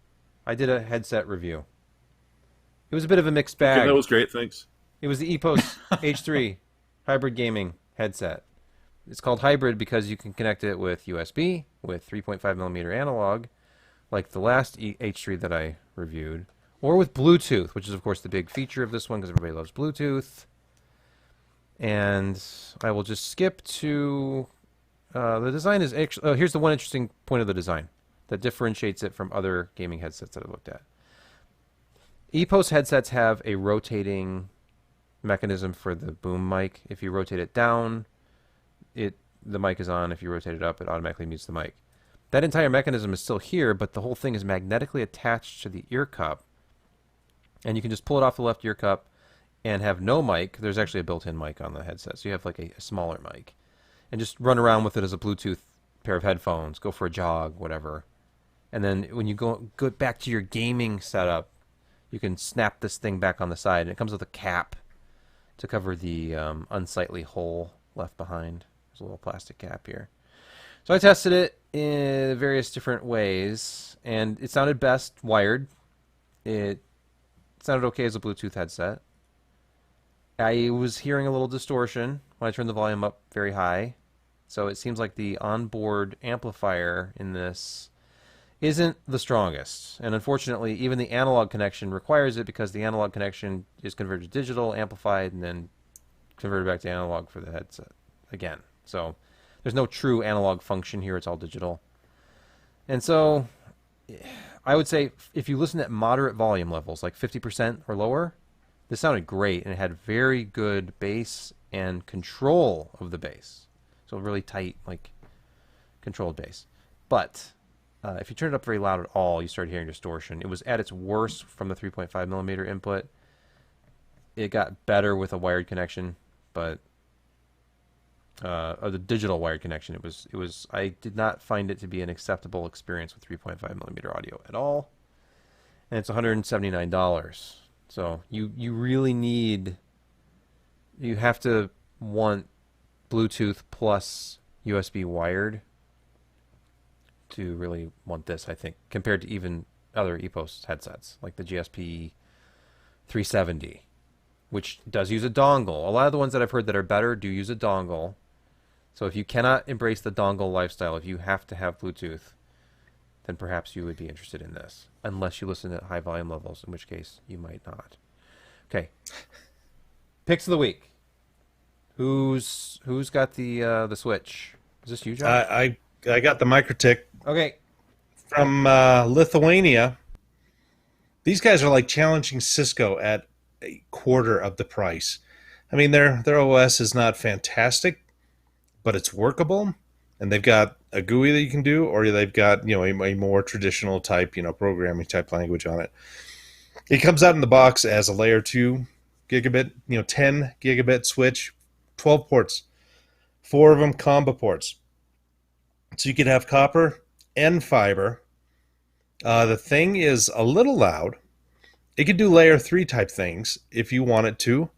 I did a headset review. It was a bit of a mixed bag. okay, that was great. Thanks. It was the EPOS H3 hybrid gaming headset. It's called hybrid because you can connect it with USB, with 3.5 millimeter analog, like the last H3 that I reviewed, or with Bluetooth, which is, of course, the big feature of this one because everybody loves Bluetooth. And I will just skip to the design is actually. Oh, here's the one interesting point of the design that differentiates it from other gaming headsets that I looked at. EPOS headsets have a rotating mechanism for the boom mic. If you rotate it down, the mic is on. If you rotate it up, it automatically mutes the mic. That entire mechanism is still here, but the whole thing is magnetically attached to the ear cup, and you can just pull it off the left ear cup and have no mic. There's actually a built-in mic on the headset, so you have a smaller mic, and just run around with it as a Bluetooth pair of headphones, go for a jog, whatever. And then when you go back to your gaming setup, you can snap this thing back on the side, and it comes with a cap to cover the unsightly hole left behind. There's a little plastic cap here. So I tested it in various different ways, and it sounded best wired. It sounded okay as a Bluetooth headset. I was hearing a little distortion when I turned the volume up very high. So it seems like the onboard amplifier in this isn't the strongest. And unfortunately, even the analog connection requires it because the analog connection is converted to digital, amplified, and then converted back to analog for the headset again. So there's no true analog function here. It's all digital. And so I would say if you listen at moderate volume levels, like 50% or lower, this sounded great, and it had very good bass and control of the bass. So really tight, like controlled bass. But if you turn it up very loud at all, you start hearing distortion. It was at its worst from the 3.5 millimeter input. It got better with a wired connection, but the digital wired connection, it was. I did not find it to be an acceptable experience with 3.5 millimeter audio at all. And it's $179. So you really you have to want Bluetooth plus USB wired to really want this, I think, compared to even other EPOS headsets, like the GSP 370, which does use a dongle. A lot of the ones that I've heard that are better do use a dongle. So if you cannot embrace the dongle lifestyle, if you have to have Bluetooth, then perhaps you would be interested in this, unless you listen at high volume levels, in which case you might not. Okay. Picks of the week. Who's got the Switch? Is this you, John? I got the MikroTik Okay. from Lithuania. These guys are like challenging Cisco at a quarter of the price. I mean, their OS is not fantastic, but it's workable, and they've got a GUI that you can do, or they've got a more traditional type programming type language on it. It comes out in the box as a layer 2 gigabit, 10 gigabit switch, 12 ports, 4 of them combo ports. So you could have copper and fiber. The thing is a little loud. It could do layer 3 type things if you want it to,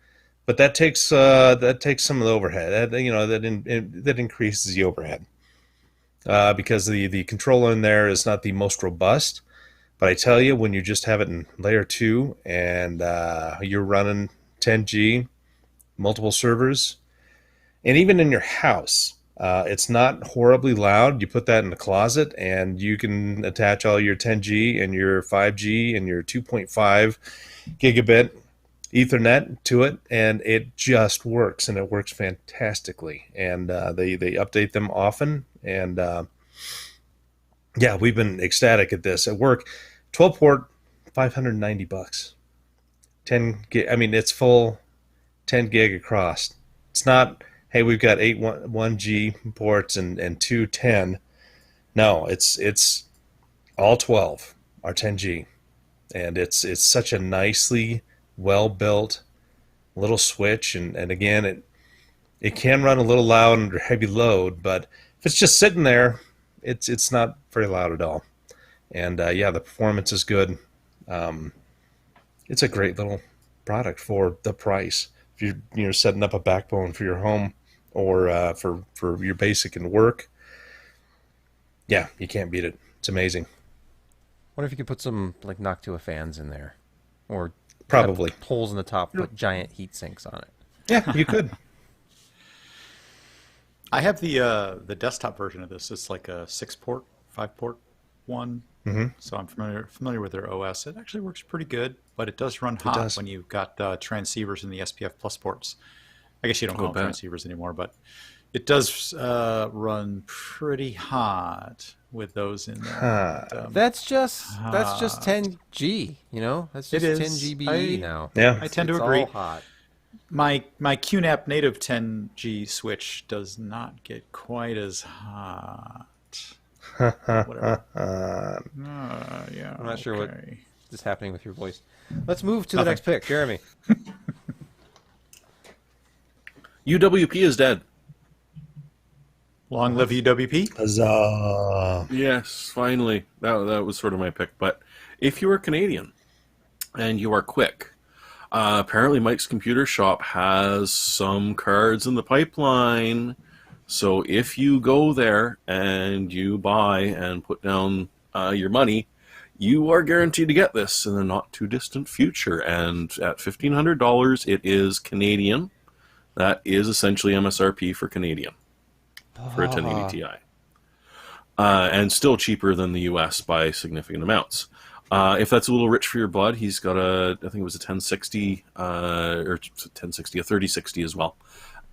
but that takes some of the overhead. That increases the overhead because the controller in there is not the most robust. But I tell you, when you just have it in layer 2 and you're running 10G, multiple servers, and even in your house, it's not horribly loud. You put that in the closet, and you can attach all your 10G and your 5G and your 2.5 gigabit Ethernet to it, and it just works, and it works fantastically. And they update them often, and yeah, we've been ecstatic at this at work. 12 port, $590. 10 gig. I mean, it's full 10 gig across. It's not, hey, we've got 8 1G ports and 2 10. No, it's all 12 are 10G, and it's such a nicely well built little switch, and again, it can run a little loud under heavy load, but if it's just sitting there, it's not very loud at all. And yeah, the performance is good. It's a great little product for the price. If you're setting up a backbone for your home or for your basic and work, yeah, you can't beat it. It's amazing. What if you could put some like Noctua fans in there, or Probably have holes in the top, put giant heat sinks on it? Yeah, you could. I have the desktop version of this. It's like a 6-port, 5-port one. Mm-hmm. So I'm familiar with their OS. It actually works pretty good, but it does run hot does. when you've got transceivers in the SPF Plus ports. I guess you don't call them transceivers anymore, but it does run pretty hot with those in there. That's just 10G, That's just It is. 10 GBE now. Yeah, I tend It's to agree. all hot. My QNAP native 10G switch does not get quite as hot. Whatever. Yeah. I'm not sure what okay. is happening with your voice. Let's move to the next pick, Jeremy. UWP is dead. Long live UWP. Huzzah. Yes, finally. That was sort of my pick. But if you are Canadian and you are quick, apparently Mike's Computer Shop has some cards in the pipeline. So if you go there and you buy and put down your money, you are guaranteed to get this in the not too distant future. And at $1,500, it is Canadian. That is essentially MSRP for Canadian for a 1080 Ti. And still cheaper than the US by significant amounts. If that's a little rich for your blood, he's got I think it was a 1060, or 1060, a 3060 as well.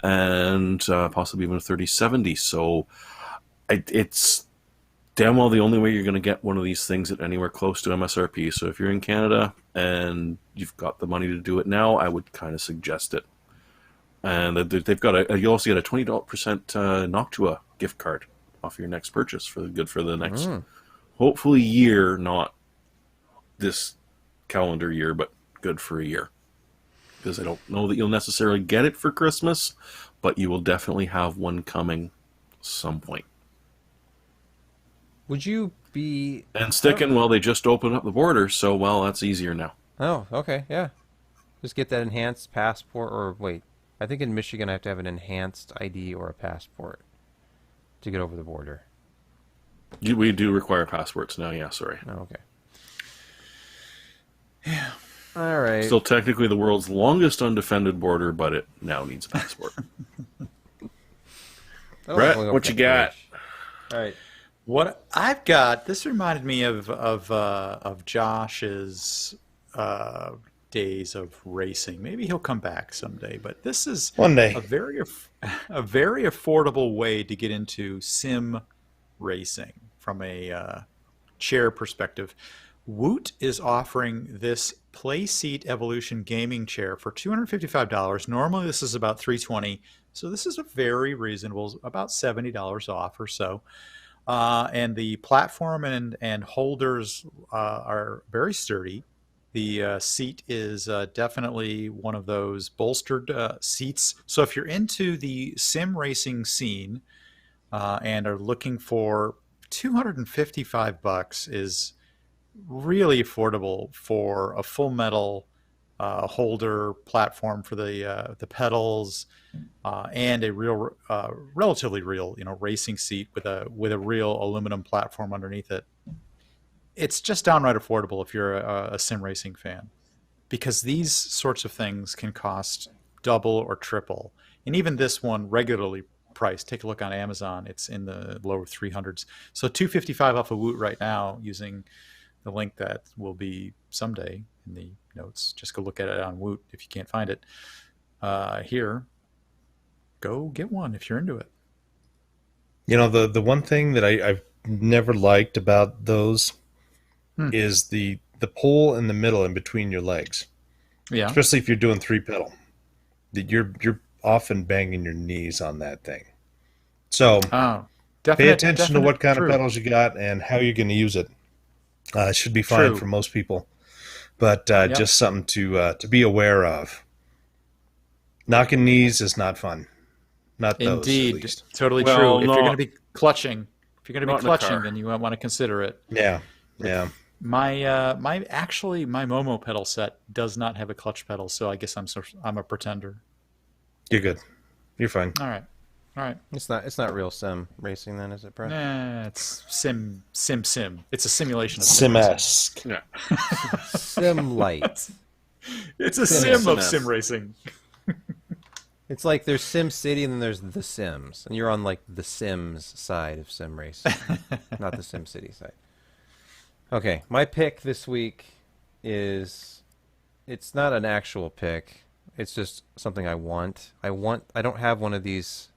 and possibly even a 3070. So it's damn well the only way you're going to get one of these things at anywhere close to MSRP. So if you're in Canada and you've got the money to do it now, I would kind of suggest it. And they've got you also get a 20% Noctua gift card off your next purchase for the next hopefully year, not this calendar year, but good for a year. Because I don't know that you'll necessarily get it for Christmas, but you will definitely have one coming some point. Would you be... And sticking, well, they just opened up the border, so, well, that's easier now. Oh, okay, yeah. Just get that enhanced passport, or wait, I think in Michigan I have to have an enhanced ID or a passport to get over the border. We do require passports now, yeah, sorry. Oh, okay. Yeah. All right. Still technically the world's longest undefended border, but it now needs a passport. Oh, Brett, going up what you that got? bridge. All right. What I've got, this reminded me of Josh's days of racing. Maybe he'll come back someday, but this is One day. a very affordable way to get into sim racing from a chair perspective. Woot is offering this Playseat Evolution gaming chair for $255. Normally this is about $320, so this is a very reasonable, about $70 off or so. And the platform and holders are very sturdy. The seat is definitely one of those bolstered seats. So if you're into the sim racing scene and are looking for $255 is really affordable for a full metal holder platform for the pedals and a real relatively real racing seat with a real aluminum platform underneath it. It's just downright affordable if you're a sim racing fan, because these sorts of things can cost double or triple, and even this one regularly priced, take a look on Amazon, it's in the lower 300s. So $255 off of Woot right now using the link that will be someday in the notes. Just go look at it on Woot if you can't find it. Here, go get one if you're into it. You know, the one thing that I've never liked about those is the pole in the middle in between your legs. Yeah. Especially if you're doing three pedal. You're often banging your knees on that thing. So pay attention to what kind of pedals you got and how you're going to use it. It should be fine for most people, but just something to be aware of. Knocking knees is not fun. Not those, Indeed, at least. totally Well, true. If not- you're going to be clutching, car. then you might want to consider it. Yeah. My Momo pedal set does not have a clutch pedal, so I guess I'm a pretender. You're good. You're fine. All right. It's not real sim racing then, is it, Brett? Nah, it's sim. It's a simulation of sim racing. Sim-esque. Yeah. Sim light. It's a Sim sim of S. sim racing. It's like there's Sim City and then there's The Sims, and you're on like the Sims side of sim racing, not the Sim City side. Okay, my pick this week it's not an actual pick. It's just something I want. I don't have one of these.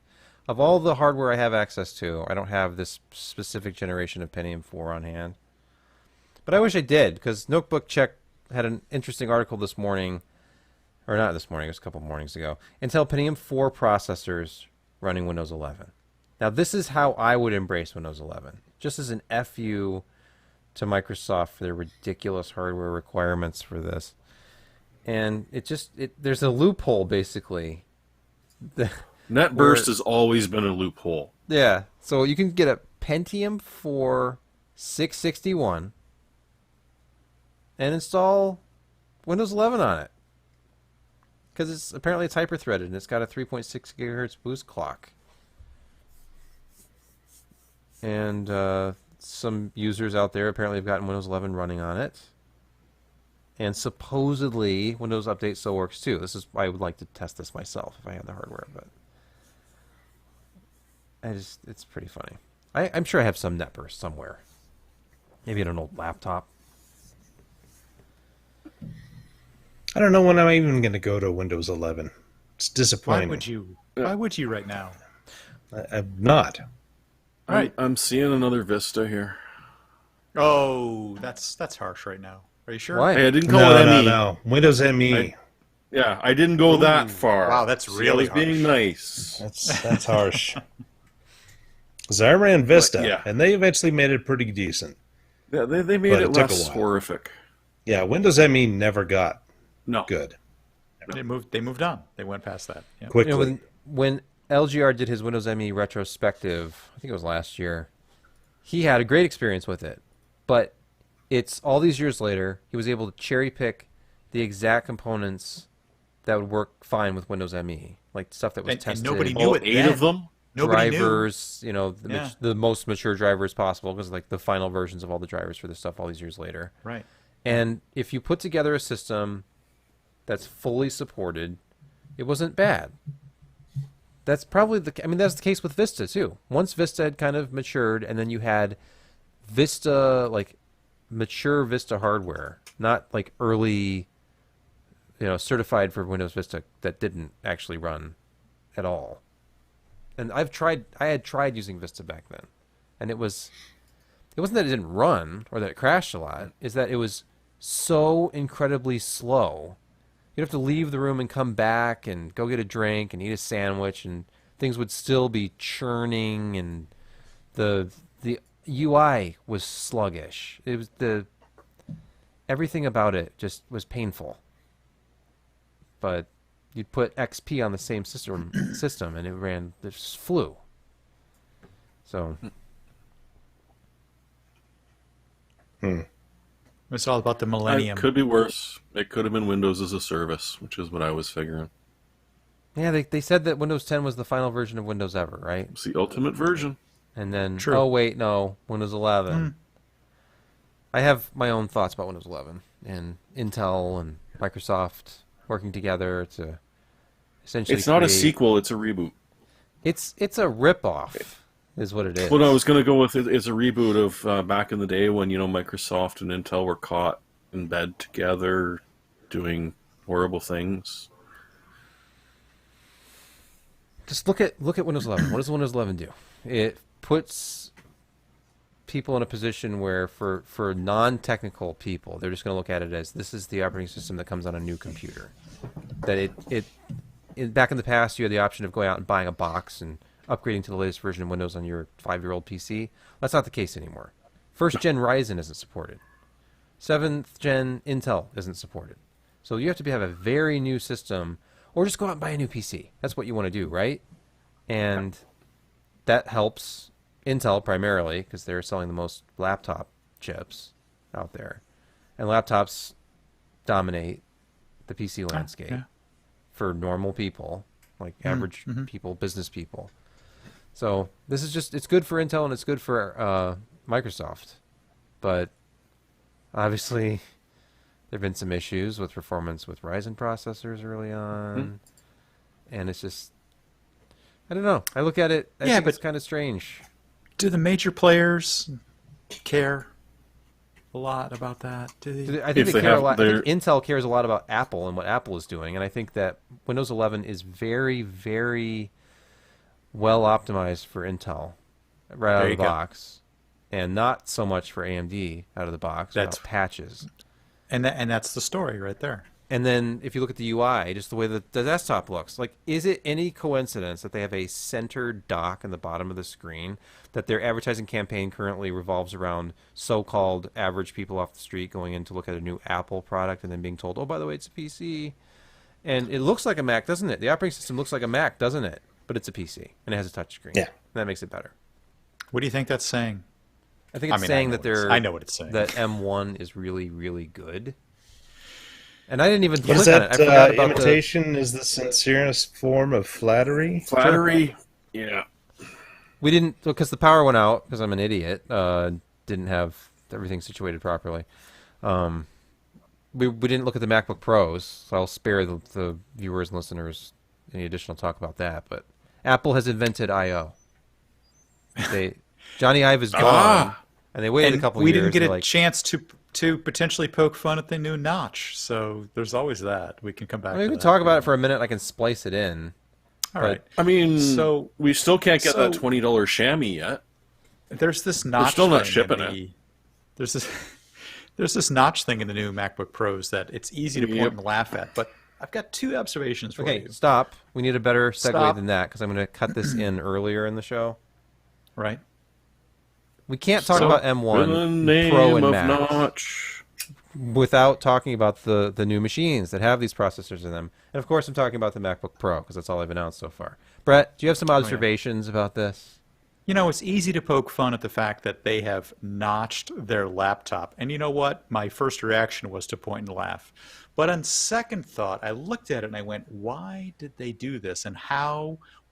Of all the hardware I have access to, I don't have this specific generation of Pentium 4 on hand. But I wish I did, because Notebook Check had an interesting article this morning, or not this morning, it was a couple mornings ago. Intel Pentium 4 processors running Windows 11. Now this is how I would embrace Windows 11. Just as an FU to Microsoft for their ridiculous hardware requirements for this. And there's a loophole basically. NetBurst has always been a loophole. Yeah, so you can get a Pentium 4 661 and install Windows 11 on it. Because apparently it's hyper-threaded and it's got a 3.6 gigahertz boost clock. And some users out there apparently have gotten Windows 11 running on it. And supposedly Windows Update still works too. I would like to test this myself if I had the hardware, but it's pretty funny. I'm sure I have some NetBurst somewhere. Maybe on an old laptop. I don't know when I'm even going to go to Windows 11. It's Why disappointing. would you? Why would you right now? I'm not. Right. I'm seeing another Vista here. Oh, that's harsh right now. Are you sure? Why? Hey, I didn't call No, it no, ME. no. Windows ME. Yeah, I didn't go that Ooh, far. wow, that's See, I really was being nice. That's harsh. Because I ran Vista, yeah. and they eventually made it pretty decent. Yeah, they made But it it took a less while. horrific. Yeah, Windows ME never got No. good They moved on. They went past that. Yeah. quickly. You know, when LGR did his Windows ME retrospective, I think it was last year, he had a great experience with it. But it's all these years later, he was able to cherry pick the exact components that would work fine with Windows ME, like stuff that was And tested. nobody knew All it 8 then. of them? Nobody knew. drivers, you know, Yeah. the most mature drivers possible, because like the final versions of all the drivers for this stuff all these years later. Right. And if you put together a system that's fully supported, it wasn't bad. That's probably that's the case with Vista too. Once Vista had kind of matured, and then you had Vista, like mature Vista hardware, not like early, certified for Windows Vista that didn't actually run at all. And I had tried using Vista back then, and it wasn't that it didn't run or that it crashed a lot, is that it was so incredibly slow. You'd have to leave the room and come back and go get a drink and eat a sandwich, and things would still be churning, and the UI was sluggish. It was everything about it just was painful. But you'd put XP on the same system and it just flew. So It's all about the It millennium. could be worse. It could have been Windows as a service, which is what I was figuring. yeah, they said that Windows 10 was the final version of Windows ever, right? It's the ultimate version. And then, True. oh wait, no, Windows 11. I have my own thoughts about Windows 11 and Intel and Microsoft working together to essentially. It's not a create- sequel, it's a reboot. It's a ripoff, is what it is. Well, no, I was going to go with it's a reboot of back in the day when, Microsoft and Intel were caught in bed together doing horrible things. Just look at Windows 11. What does Windows 11 do? It puts people in a position where, for non-technical people, they're just going to look at it as this is the operating system that comes on a new computer. That back in the past, you had the option of going out and buying a box and upgrading to the latest version of Windows on your 5-year-old PC. That's not the case anymore. First gen Ryzen isn't supported. 7th gen Intel isn't supported. So you have to have a very new system, or just go out and buy a new PC. That's what you want to do, right? And that helps Intel primarily because they're selling the most laptop chips out there. And laptops dominate the PC landscape yeah. for normal people, like average people, business people. So this is it's good for Intel and it's good for Microsoft. But obviously there have been some issues with performance with Ryzen processors early on. And it's just, I don't know. I look at it, I think it's kind of strange. Do the major players care a lot about that? Do they? I think If they they care a have lot. I their- think Intel cares a lot about Apple and what Apple is doing, and I think that Windows 11 is very, very well optimized for Intel right out There of you the go. box, and not so much for AMD out of the box That's- without patches. And that's the story right there. And then if you look at the UI, just the way that the desktop looks, like, is it any coincidence that they have a centered dock in the bottom of the screen, that their advertising campaign currently revolves around so-called average people off the street going in to look at a new Apple product and then being told, oh, by the way, it's a PC. And it looks like a Mac, doesn't it? The operating system looks like a Mac, doesn't it? But it's a PC, and it has a touchscreen. Yeah. And that makes it better. What do you think that's saying? I think it's I saying know that what it's- they're I know what it's saying. that M1 is really, really good. And I didn't even Is click on it. that I forgot about imitation is the sincerest form of flattery? Flattery, yeah. We didn't, because the power went out, because I'm an idiot, didn't have everything situated properly. We didn't look at the MacBook Pros, so I'll spare the viewers and listeners any additional talk about that. But Apple has invented I/O. Johnny Ive is gone, And they waited a And couple we years. didn't get they're a like, chance to potentially poke fun at the new notch. So there's always that. We can come back I mean, to we can that. talk about it for a minute. I can splice it in. All right. I mean, So we still can't get that so- $20 chamois yet. there's this notch. still not thing shipping in the- There's this there's this notch thing in the new MacBook Pros that it's easy to point Yep. and laugh at. But I've got two observations for Okay, you. stop. We need a better segue Stop. than that because I'm going to cut this in earlier in the show. Right. We can't talk So- about In the M1 name Pro and of Max Notch. without talking about the new machines that have these processors in them. And of course, I'm talking about the MacBook Pro because that's all I've announced so far. Brett, do you have some observations about this? You know, it's easy to poke fun at the fact that they have notched their laptop. And you know what? My first reaction was to point and laugh. But on second thought, I looked at it and I went, why did they do this? And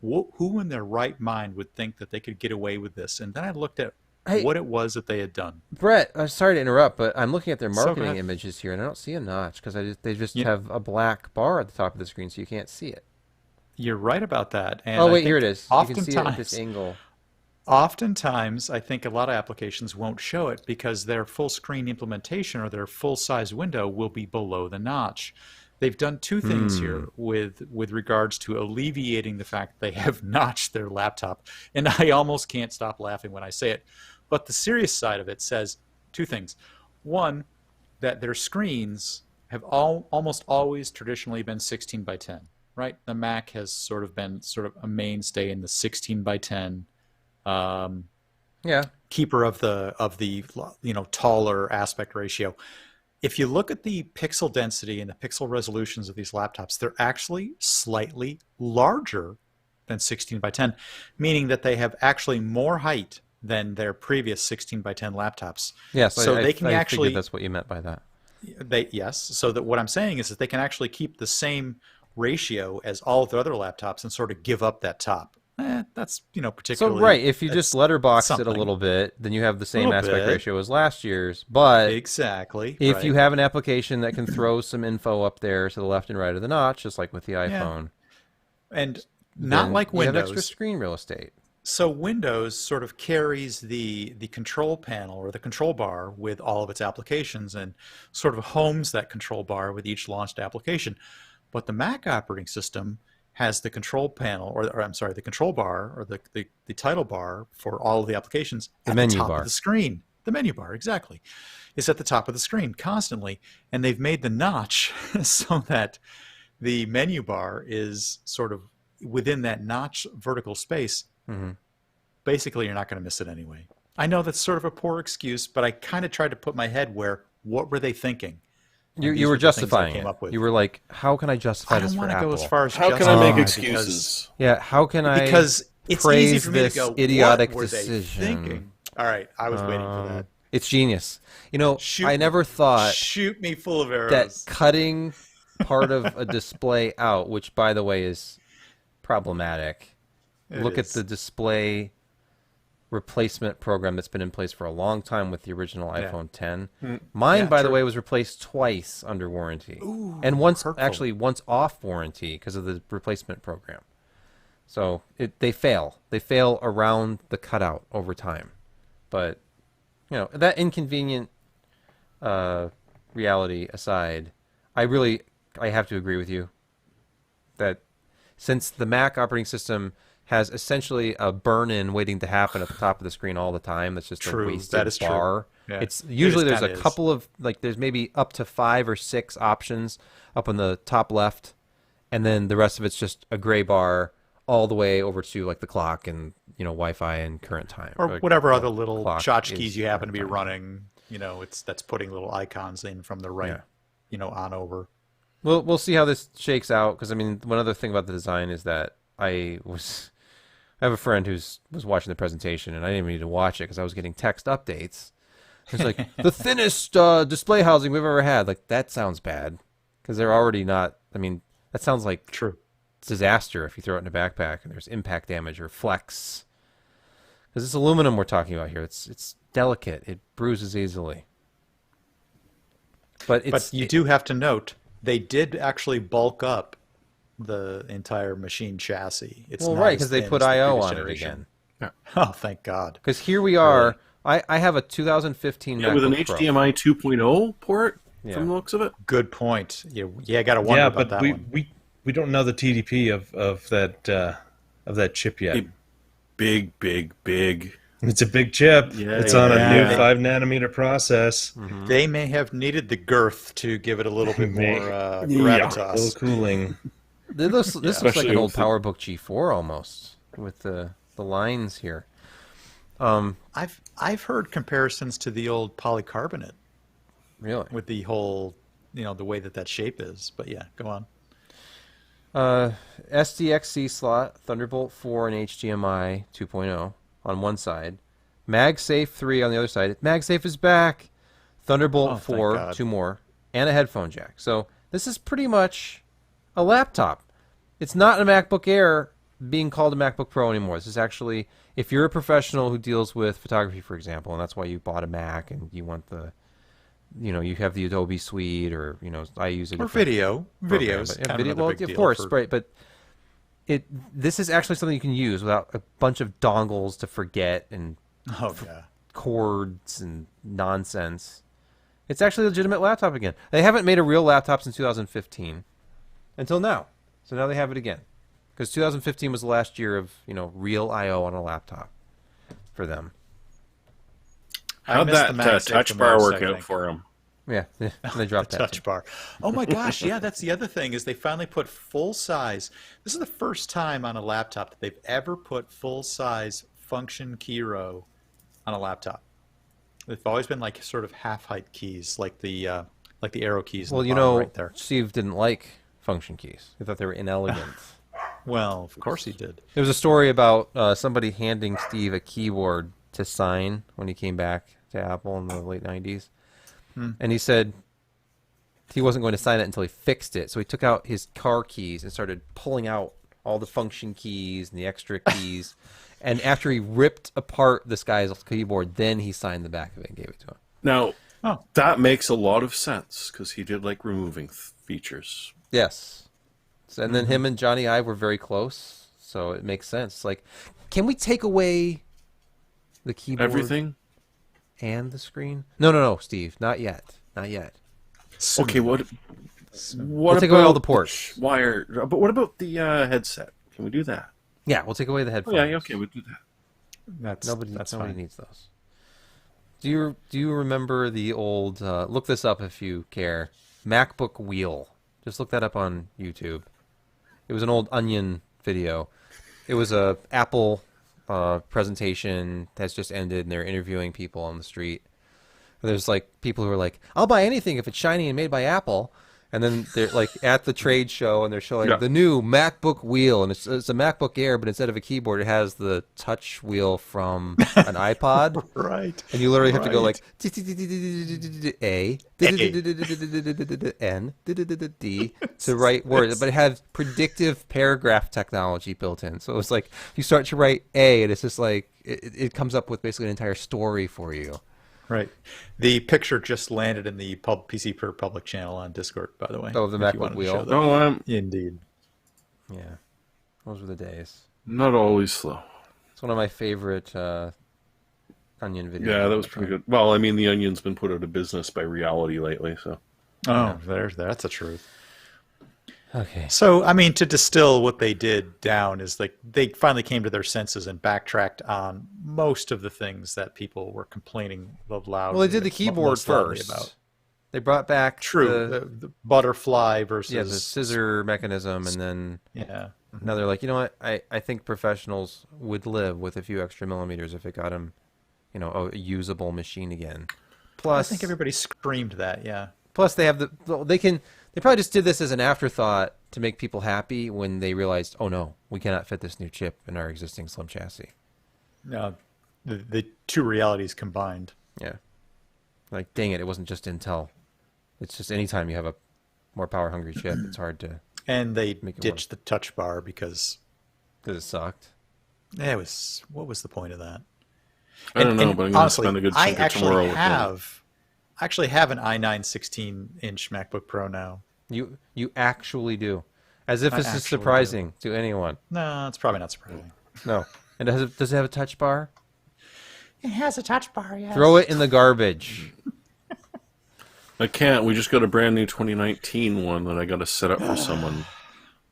who in their right mind would think that they could get away with this? And then I looked at Hey. what it was that they had done. Brett, I'm sorry to interrupt, but I'm looking at their So go marketing ahead. images here, and I don't see a notch because they just Yeah. have a black bar at the top of the screen, so you can't see it. You're right about that. And Oh I wait, think here it is. You can see it at this Oftentimes, angle. oftentimes, I think a lot of applications won't show it because their full screen implementation or their full size window will be below the notch. They've done two things here with regards to alleviating the fact they have notched their laptop, and I almost can't stop laughing when I say it. But the serious side of it says two things. One, that their screens have almost always traditionally been 16 by 10, right? The Mac has sort of been sort of a mainstay in the 16 by 10 Yeah. keeper of the taller aspect ratio. If you look at the pixel density and the pixel resolutions of these laptops, they're actually slightly larger than 16 by 10, meaning that they have actually more height than their previous 16 by 10 laptops. Yes. So I they can figured actually that's what you meant by that. yes. So that what I'm saying is that they can actually keep the same ratio as all of their other laptops and sort of give up that top. That's So particularly right, if you just that's letterbox it a something. little bit, then you have the same Little aspect bit. ratio as last year's. But Exactly. if right. you have an application that can throw some info up there to the left and right of the notch, just like with the iPhone, and not then like you have extra Windows. screen real estate. So Windows sort of carries the control panel or the control bar with all of its applications and sort of homes that control bar with each launched application. But the Mac operating system has the control panel, or I'm sorry, the control bar or the title bar for all of the applications The at menu the top bar. of the screen. The menu bar, exactly, is at the top of the screen constantly. And they've made the notch so that the menu bar is sort of within that notch vertical space. Hmm. Basically, you're not going to miss it anyway. I know that's sort of a poor excuse, but I kind of tried to put my head where, what were they thinking? And You, these you were were the things I justifying came it. up with. You were like, how can I justify I this don't for want to Apple? go as far as How can I make justify excuses? Yeah, how can I because it's praise easy for me this to go, idiotic what were they decision? thinking? All right, I was waiting for that. It's genius. You know, Shoot- I never thought Shoot me full of arrows. that cutting part of a display out, which by the way is problematic. It Look at is. the display replacement program that's been in place for a long time with the original Yeah. iPhone 10. Mine, Yeah, by the true. way, was replaced twice under warranty, Ooh, and once hurtful. once off warranty because of the replacement program. So they fail. They fail around the cutout over time, but you know that inconvenient reality aside, I have to agree with you that since the Mac operating system has essentially a burn-in waiting to happen at the top of the screen all the time, that's just True, a wasted that is true. bar. Yeah. It's It usually is there's kinda a is. couple of there's maybe up to 5 or 6 options up on the top left, and then the rest of it's just a gray bar all the way over to like the clock and Wi-Fi and current time or whatever other little clock tchotchkes is you happen to be current time. running. That's putting little icons in from the right, on over. We'll see how this shakes out because I mean one other thing about the design is that I have a friend was watching the presentation and I didn't even need to watch it because I was getting text updates. It's like the thinnest display housing we've ever had. Like that sounds bad because they're already not. I mean that sounds like True. disaster if you throw it in a backpack and there's impact damage or flex. Because it's aluminum we're talking about here. It's delicate. It bruises easily. But You do have to note they did actually bulk up the entire machine chassis. It's well, not right as because they thin put as the I/O previous on it generation. again. Oh, thank God. Because here we are I have a 2015 Yeah, with an MacBook Pro. HDMI 2.0 port Yeah. from the looks of it. Good point. Yeah, I got to wonder Yeah, about but that one. we don't know the TDP of that chip yet. Big, big, big, big. It's a big chip. Yeah, It's on a new yeah. 5 nanometer process. They may have needed the girth to give it a little bit May- more A gravitas. little cooling. This looks like Especially an old with the- PowerBook G4 almost, with the lines here. I've heard comparisons to the old polycarbonate Really? with the whole, the way that shape is. But yeah, go on. SDXC slot, Thunderbolt 4 and HDMI 2.0 on one side, MagSafe 3 on the other side. MagSafe is back. Thunderbolt Oh, thank 4, God. 2 more, and a headphone jack. So this is pretty much a laptop. It's not a MacBook Air being called a MacBook Pro anymore. This is actually, if you're a professional who deals with photography, for example, and that's why you bought a Mac and you want the, you have the Adobe Suite, or I use it Or video. Videos. but, yeah, kind video, of another well, big of deal course, for- right? But this is actually something you can use without a bunch of dongles to forget and Oh yeah. cords and nonsense. It's actually a legitimate laptop again. They haven't made a real laptop since 2015, until now. So now they have it again, because 2015 was the last year of real I/O on a laptop for them. How'd missed that the MagSafe touch the bar most, work I out think. for him? Yeah, and they dropped that. Touch bar. Oh my gosh, yeah, that's the other thing is they finally put full size. This is the first time on a laptop that they've ever put full size function key row on a laptop. They've always been like sort of half height keys, like the arrow keys. in Well, the bottom right there. Steve didn't like function keys. He thought they were inelegant. Well, of course he did. There was a story about somebody handing Steve a keyboard to sign when he came back to Apple in the late 90s. And he said he wasn't going to sign it until he fixed it. So he took out his car keys and started pulling out all the function keys and the extra keys. And after he ripped apart this guy's keyboard, then he signed the back of it and gave it to him. Now, Oh. that makes a lot of sense because he did like removing features. Yes. So, and then him and Johnny Ive were very close. So it makes sense. Like, can we take away the keyboard? Everything. And the screen? No, Steve. Not yet. Not yet. Okay, what We'll about take away all the ports. wire? But what about the headset? Can we do that? Yeah, we'll take away the Oh headphones. yeah, okay, we'll do that. That's Nobody fine. needs those. Do you remember the old? Look this up if you care. MacBook wheel. Just look that up on YouTube. It was an old Onion video. It was a Apple presentation that's just ended, and they're interviewing people on the street. There's like people who are like, "I'll buy anything if it's shiny and made by Apple." And then they're like at the trade show, and they're showing Yeah. the new MacBook wheel, and it's a MacBook Air, but instead of a keyboard, it has the touch wheel from an iPod. Right. And you literally have to go Right. like A, N, D to write words, but it had predictive paragraph technology built in. So it was like you start to write A, and it's just like it comes up with basically an entire story for you. Right. The picture just landed in the PC per Public channel on Discord, by the way. Oh, the if you MacBook wanted to wheel. show that. No, I'm Indeed. Yeah, those were the days. not always slow. It's one of my favorite Onion videos. Yeah, that was pretty good. Well, I mean, the Onion's been put out of business by reality lately, so Oh, that's the truth. Okay. So, I mean, to distill what they did down is like they finally came to their senses and backtracked on most of the things that people were complaining loud. Well, they did the keyboard most loudly first. about. They brought back True. The butterfly versus the scissor mechanism, and then Yeah. now they're like, you know what? I think professionals would live with a few extra millimeters if it got them, a usable machine again. I Plus, think everybody screamed that. Yeah. plus they have they probably just did this as an afterthought to make people happy when they realized, oh no, we cannot fit this new chip in our existing Slim chassis. The two realities combined. Yeah. Like, dang it wasn't just Intel. It's just anytime you have a more power hungry chip, it's hard to, And they Make it ditched the touch bar because because it sucked. it was, what was the point of that? I don't know, And but I'm going to honestly, spend a good I chunk of tomorrow actually with have an i9 16-inch MacBook Pro now. You actually do. As if I this is actually surprising to anyone. No, it's probably not surprising. No. And does it have a touch bar? It has a touch bar, yes. Throw it in the garbage. I can't. We just got a brand new 2019 one that I got to set up for someone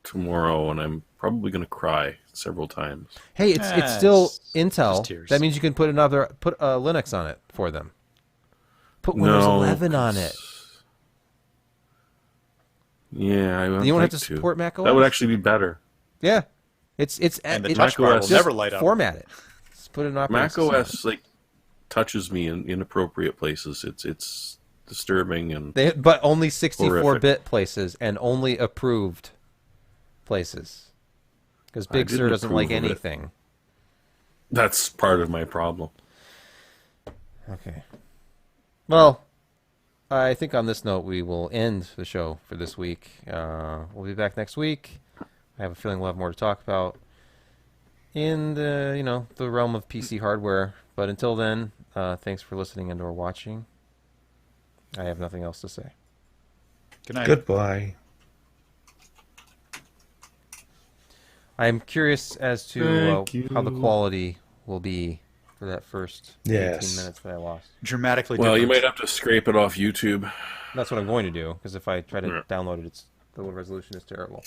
tomorrow, and I'm probably going to cry several times. Hey, it's still It's Intel. just tears. That means you can put Linux on it for them. Put Windows 11 on it. Yeah, I You don't have to support Mac OS. That would actually be better. Yeah, it's And the it- touch bar will Just never light up. format it. Just put it in operating Mac system. OS like touches me in inappropriate places. It's disturbing and But only 64-bit Horrific. places and only approved places. Because Big didn't Sur doesn't like approve of it. anything. that's part of my problem. Okay. Well, I think on this note we will end the show for this week. We'll be back next week. I have a feeling we'll have more to talk about in the the realm of PC hardware. But until then, thanks for listening and or watching. I have nothing else to say. Good night. Goodbye. I'm curious as to Thank how the you. quality will be for that first 18 Yes. minutes that I lost. Dramatically Well, you different. might have to scrape it off YouTube. That's what I'm going to do, because if I try to Yeah. download it, the resolution is terrible.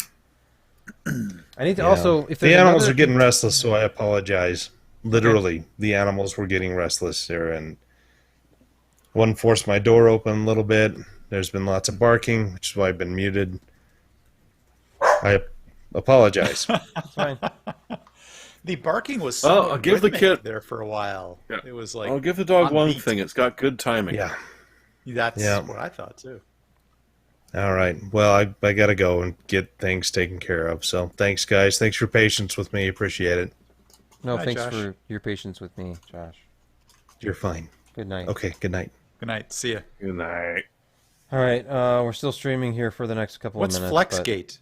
I need to Yeah. also, if The there's animals another- are getting restless, so I apologize. Literally, the animals were getting restless here, and one forced my door open a little bit. There's been lots of barking, which is why I've been muted. I apologize. It's fine. The barking was Oh, so I'll give the rhythmic kid- there for a while. Yeah. It was like I'll give the dog on one beat. thing. It's got good timing. Yeah. That's Yeah. what I thought too. All right. Well, I got to go and get things taken care of. So thanks, guys. Thanks for your patience with me. Appreciate it. No, Hi, thanks Josh. for your patience with me, Josh. You're fine. Good night. Okay. Good night. Good night. See ya. Good night. All right, we're still streaming here for the next couple What's of minutes. but- Flexgate?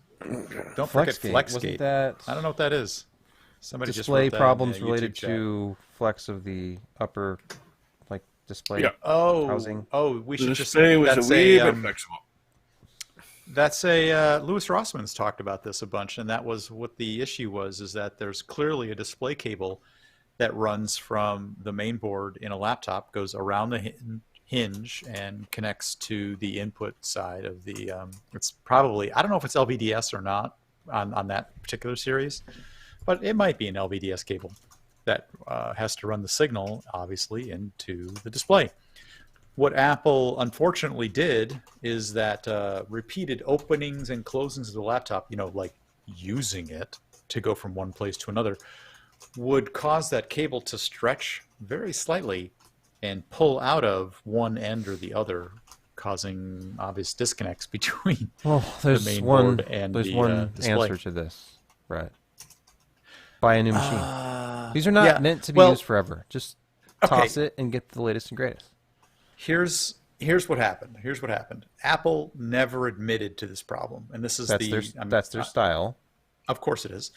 Don't forget Flexgate? Flexgate. Wasn't that I don't know what that is. Somebody just display wrote that in problems the related YouTube chat. to flex of the upper, like, display? Yeah. Oh, housing? oh, we The should just. display was That's a wee a. bit flexible. That's a. Louis Rossman's talked about this a bunch, and that was what the issue was. Is that there's clearly a display cable that runs from the main board in a laptop, goes around the hinge, and connects to the input side of the. It's probably, I don't know if it's LVDS or not on that particular series, but it might be an LVDS cable that has to run the signal, obviously, into the display. What Apple unfortunately did is that repeated openings and closings of the laptop, like using it to go from one place to another, would cause that cable to stretch very slightly and pull out of one end or the other, causing obvious disconnects between. Well, there's main one. board and There's the, one display. answer to this, Brett. Buy a new machine. These are not yeah, meant to be well, used forever. Just okay. toss it and get the latest and greatest. Here's what happened. Here's what happened. Apple never admitted to this problem, and this is That's their style. Of course it is.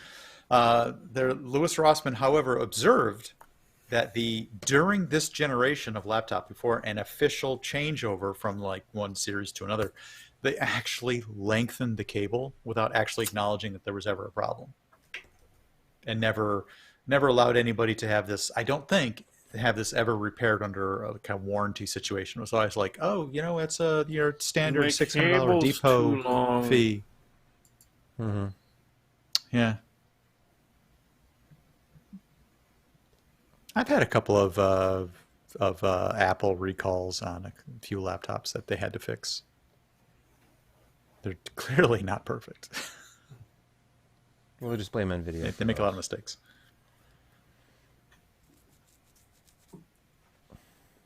Louis Rossmann, however, observed that during this generation of laptop, before an official changeover from like one series to another, they actually lengthened the cable without actually acknowledging that there was ever a problem, and never allowed anybody to have this. I don't think have this ever repaired under a kind of warranty situation. It was always like, oh, it's your standard My $600 cable's too depot long. fee. Mm-hmm. Yeah. I've had a couple of Apple recalls on a few laptops that they had to fix. They're clearly not perfect. We'll just blame NVIDIA. They make a lot of mistakes.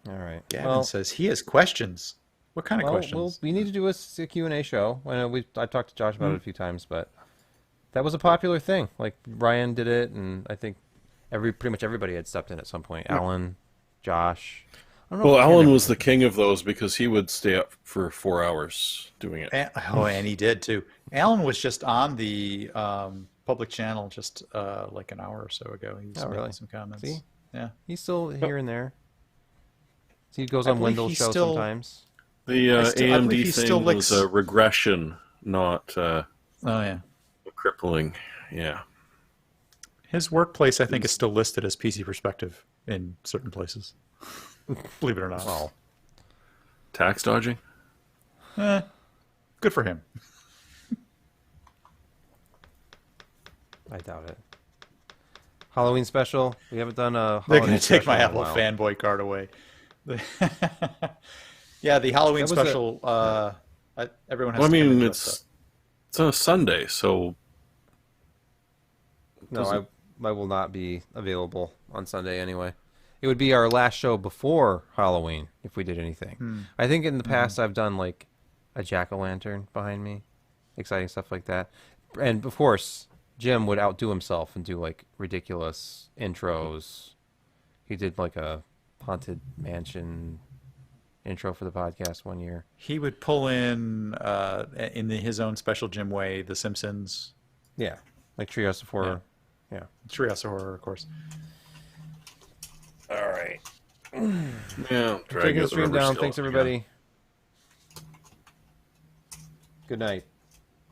All right. Gavin says he has questions. What kind of questions? We need to do a Q&A show. I know I talked to Josh about it a few times, but that was a popular thing. Like Ryan did it, and I think pretty much everybody had stepped in at some point. Alan, Josh. I don't know Well, if Ken Alan ever was the did. king of those because he would stay up for 4 hours doing it. And he did too. Alan was just on the public channel just like an hour or so ago. He was Oh, making really? some comments. See? Yeah. He's still here and there. He goes I on believe Windows he's show still- sometimes. The I believe AMD he thing still was a regression, not Oh yeah. crippling. Yeah. His workplace, I think, is still listed as PC Perspective. in certain places. Believe it or not. Well, Tax dodging? Good for him. I doubt it. Halloween special. We haven't done a. They're holiday going to take my special in a Apple while. fanboy card away. Yeah, the Halloween That was special. Everyone has. Well, I to come mean, in dressed up. it's on a Sunday, so No, doesn't- I will not be available on Sunday anyway. It would be our last show before Halloween if we did anything. I think in the past I've done like a jack-o'-lantern behind me, exciting stuff like that. And of course, Jim would outdo himself and do like ridiculous intros. He did like a haunted mansion intro for the podcast one year. He would pull in his own special Jim way, The Simpsons, Yeah, like Treehouse of Horror. Yeah. Treehouse of Horror, of course. All right. yeah. Taking the stream down. Thanks everybody. Good night.